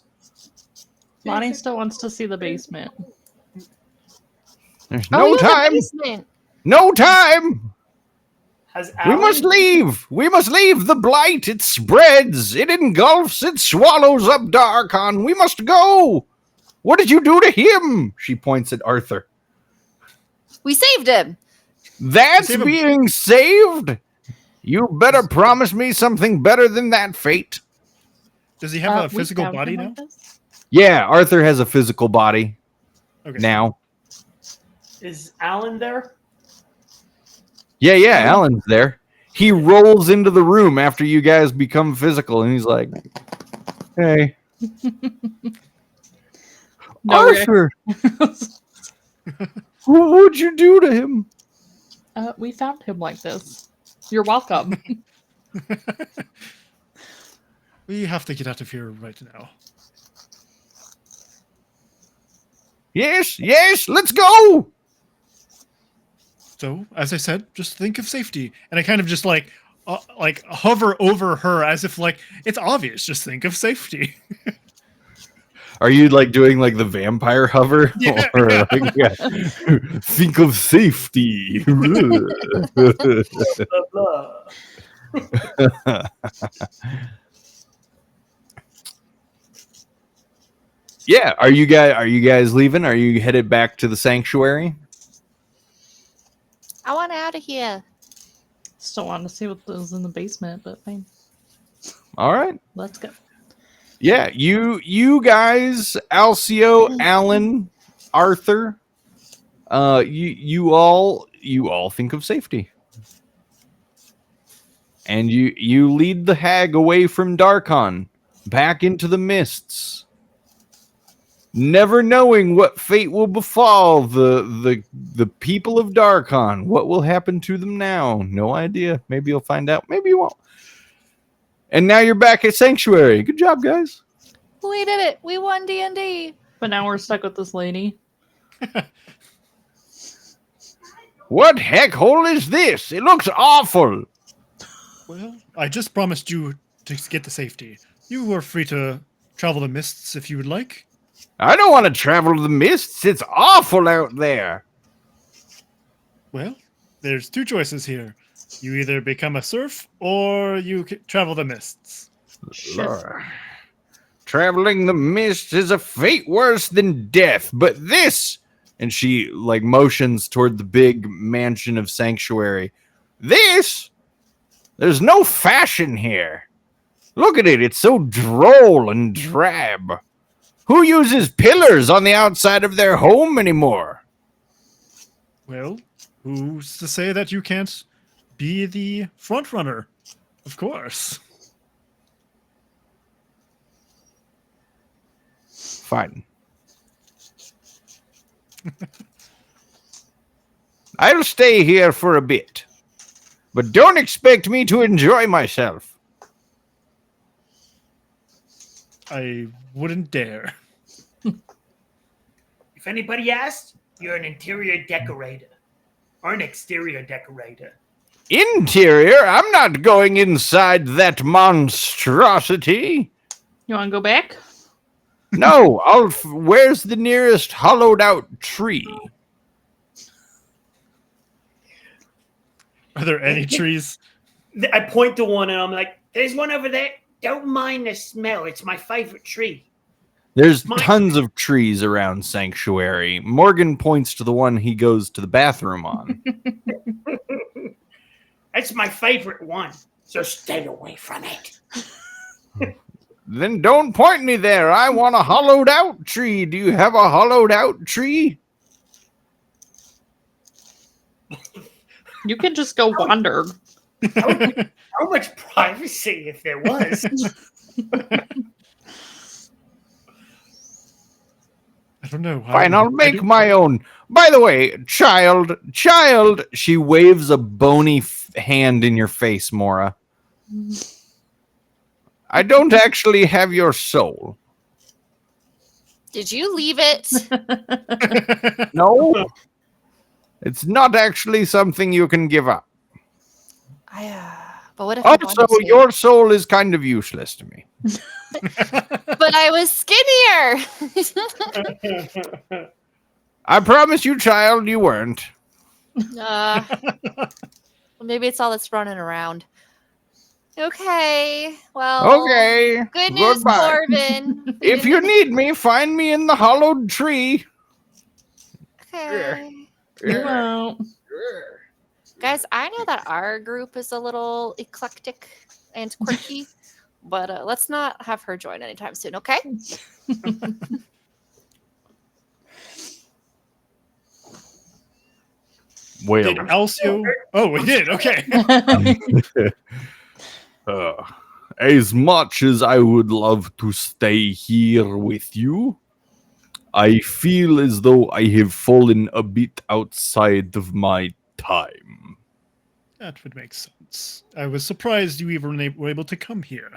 Lonnie still wants to see the basement. There's Oh, no yeah, the time. basement. No time. Has We Alan, must leave. We must leave. The blight, it spreads. It engulfs. It swallows up Darkon. We must go. What did you do to him? She points at Arthur. We saved him. That's Save him. being saved? You better promise me something better than that, fate. Does he have a We physical found body him now? like this? Yeah, Arthur has a physical body Okay. now. is Alan there? Yeah, Alan's there. He rolls into the room after you guys become physical, and he's like, hey, No Arthur, what'd you do to him? we found him like this. You're welcome. We have to get out of here right now. Yes, let's go. So, as I said, just think of safety. And I kind of just like hover over her as if like it's obvious. Just think of safety. Are you like doing like the vampire hover? Yeah. Or, like, yeah. Think of safety. Blah, blah. Yeah, are you guys leaving? Are you headed back to the sanctuary? I want out of here. Still want to see what was in the basement, but fine. All right. Let's go. Yeah, you guys, Alcio, Alan, Arthur, you all think of safety. And you lead the hag away from Darkon, back into the mists. Never knowing what fate will befall the people of Darkon. What will happen to them now? No idea. Maybe you'll find out. Maybe you won't. And now you're back at Sanctuary. Good job, guys. We did it. We won D&D. But now we're stuck with this lady. What heck hole is this? It looks awful. Well, I just promised you to get the safety. You are free to travel the mists if you would like. I don't want to travel to the mists. It's awful out there. Well, there's 2 choices here. You either become a serf or you travel the mists. Lord. Traveling the mists is a fate worse than death, but this, and she like motions toward the big mansion of Sanctuary. There's no fashion here. Look at it. It's so droll and drab. Who uses pillars on the outside of their home anymore? Well, who's to say that you can't be the front runner? Of course. Fine. I'll stay here for a bit. But don't expect me to enjoy myself. I wouldn't dare. If anybody asks, you're an interior decorator or an exterior decorator. Interior? I'm not going inside that monstrosity. You want to go back? No, where's the nearest hollowed out tree? Are there any trees? I point to one and I'm like, there's one over there. Don't mind the smell. It's my favorite tree. There's tons of trees around Sanctuary. Morgan points to the one he goes to the bathroom on. That's my favorite one. So stay away from it. Then don't point me there. I want a hollowed out tree. Do you have a hollowed out tree? You can just go wander. How much privacy if there was? I don't know. Fine, I'll make my own. By the way, child, she waves a bony hand in your face, Mora. I don't actually have your soul. Did you leave it? No. It's not actually something you can give up. But what if I Also, wanted to? your soul is kind of useless to me. But I was skinnier. I promise you, child, you weren't. Well, maybe it's all that's running around. Okay. Well. Okay. Good news, Goodbye. Corbin. If you need me, find me in the hollowed tree. Okay. Well, Guys, I know that our group is a little eclectic and quirky, but let's not have her join anytime soon, okay? Well, Did Alcio? Oh, we did. Okay. as much as I would love to stay here with you, I feel as though I have fallen a bit outside of my time. That would make sense. I was surprised you even were able to come here.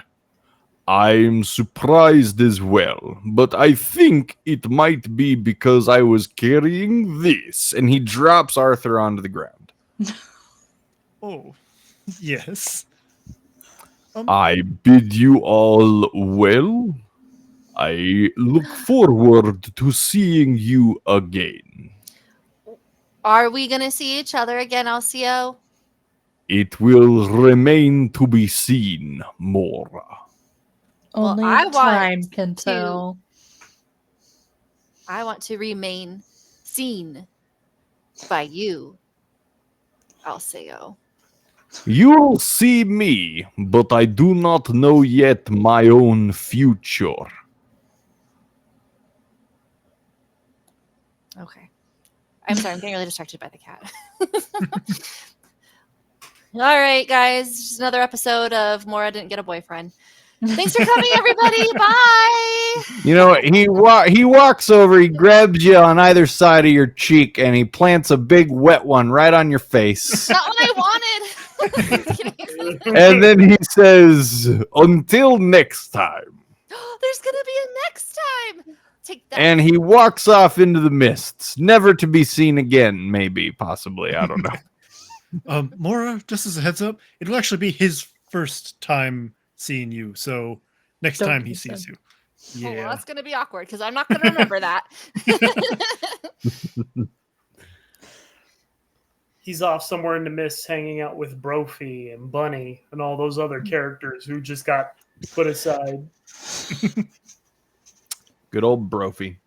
I'm surprised as well, but I think it might be because I was carrying this. And he drops Arthur onto the ground. Oh, yes. I bid you all well. I look forward to seeing you again. Are we going to see each other again, Alcio? It will remain to be seen, Mora. only I want time can to- tell. I want to remain seen by you, Alcio. You'll see me, but I do not know yet my own future. Okay. I'm sorry, I'm getting really distracted by the cat. All right, guys. Just another episode of Mora Didn't Get a Boyfriend. Thanks for coming, everybody. Bye. You know, he walks over, he grabs you on either side of your cheek, and he plants a big wet one right on your face. Not what I wanted. And then he says, "Until next time." There's going to be a next time. Take that. And he walks off into the mists, never to be seen again, maybe, possibly, I don't know. Mora, just as a heads up, it'll actually be his first time seeing you. So next Don't time he be sees sad. you. Oh, well, Yeah. that's going to be awkward because I'm not going to remember that. He's off somewhere in the mist hanging out with Brophy and Bunny and all those other characters who just got put aside. Good old Brophy.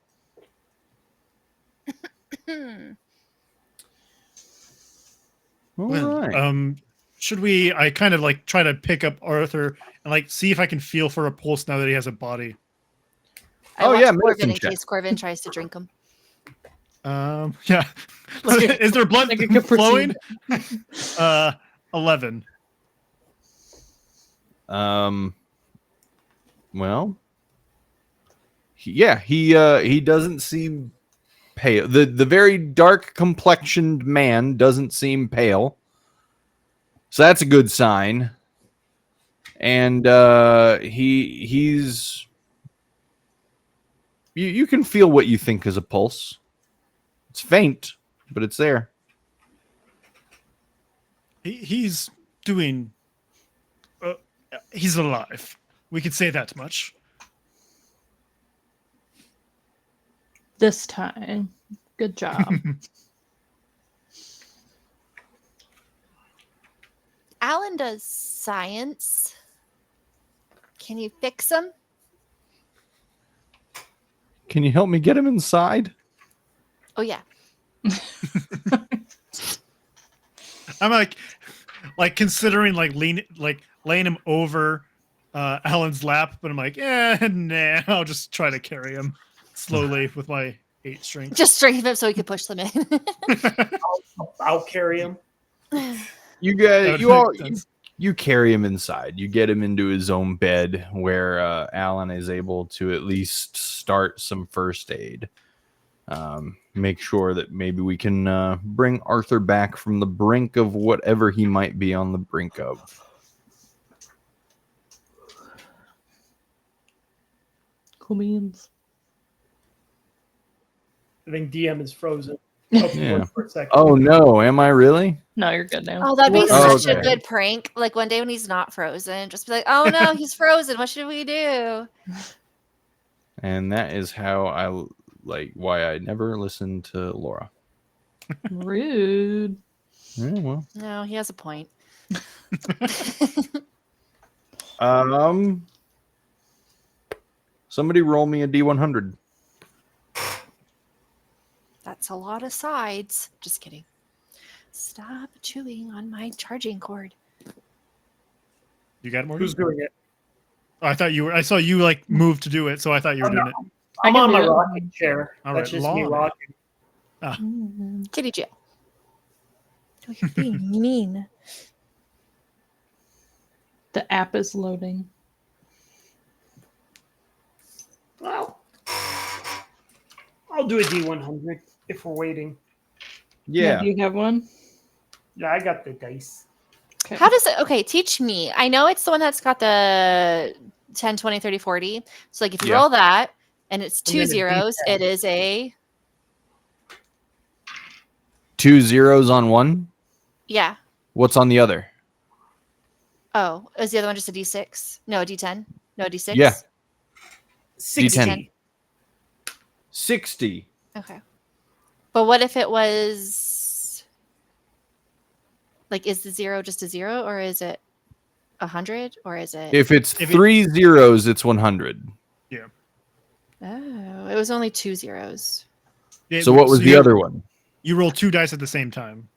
Well, Alright. should we? I kind of like try to pick up Arthur and like see if I can feel for a pulse now that he has a body. I Oh, watch yeah, Corbin medicine in check. case Corbin tries to drink him. Yeah. Is there blood Like a good flowing? 11. Well, he doesn't seem pale. The very dark complexioned man doesn't seem pale. So that's a good sign. And he's you can feel what you think is a pulse. It's faint, but it's there. He's doing. He's alive. We could say that much. This time. Good job. Alan does science. Can you fix him? Can you help me get him inside? Oh yeah. I'm like considering laying him over Alan's lap, but I'm like, nah, I'll just try to carry him slowly with my 8 strength. Just strengthen him so he can push them in. I'll carry him. You guys, you carry him inside. You get him into his own bed where Alan is able to at least start some first aid. Make sure that maybe we can bring Arthur back from the brink of whatever he might be on the brink of. Cool beans. I think DM is frozen. Yeah. For a second. Oh no, am I really? No, you're good now. Oh, that'd be Oh, such okay. a good prank. Like one day when he's not frozen, just be like, "Oh no, he's frozen. What should we do?" And that is how why I never listened to Laura. Rude. Yeah, well. No, he has a point. Somebody roll me a D100. That's a lot of sides. Just kidding. Stop chewing on my charging cord. You got it, Morgan? Who's doing it? Oh, I thought you were. I saw you move to do it, so I thought you were Oh, doing no. it. I'm I can on my do it. rocking chair. All That's right, just me Lana. rocking. Kitty jail. Oh, you're being mean. The app is loading. Well, I'll do a D100 if we're waiting. Yeah. Do you have one? Yeah, I got the dice. Okay. How does it? Okay, teach me. I know it's the one that's got the 10, 20, 30, 40. So like if you Yeah. roll that and it's And 2 then a zeros, D10. it is a 2 zeros on one. yeah. What's on the other? Oh, is the other one just a D6? No, a D10? No, a D6? Yeah. 60. D10. 60. Okay. But what if it was like, is the 0 just a 0 or is it 100 or is it? If it's 3 zeros, it's 100. Oh, it was only 2 zeros. Yeah, So what was the other one? You roll 2 dice at the same time.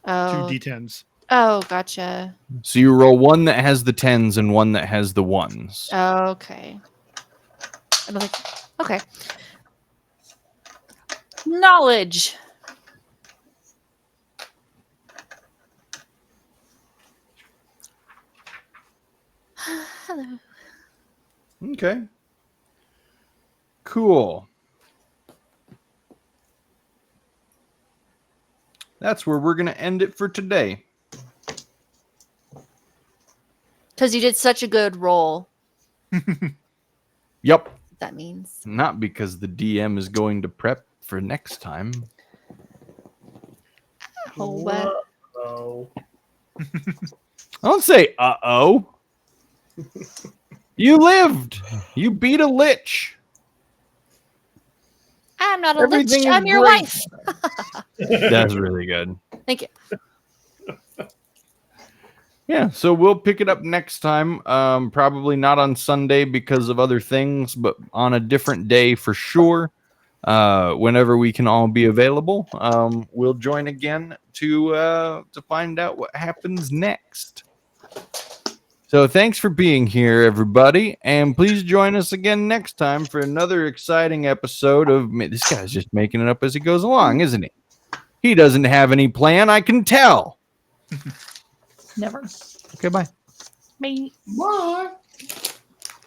Oh, 2 d10s. oh, gotcha. So you roll one that has the 10s and one that has the 1s. Oh, okay. I don't think. Okay. Knowledge. Hello. Okay. Cool. That's where we're going to end it for today. Because you did such a good roll. Yep. That means. Not because the DM is going to prep for next time. Oh, Oh. Don't say uh-oh. You lived. You beat a lich. I'm not a Everything lich. is I'm your great. wife. That's really good. Thank you. Yeah, so we'll pick it up next time. Probably not on Sunday because of other things, but on a different day for sure. Whenever we can all be available, we'll join again to find out what happens next. So thanks for being here, everybody, and please join us again next time for another exciting episode of. This guy's just making it up as he goes along, isn't he? He doesn't have any plan, I can tell. Never. Okay, bye. Me. Bye.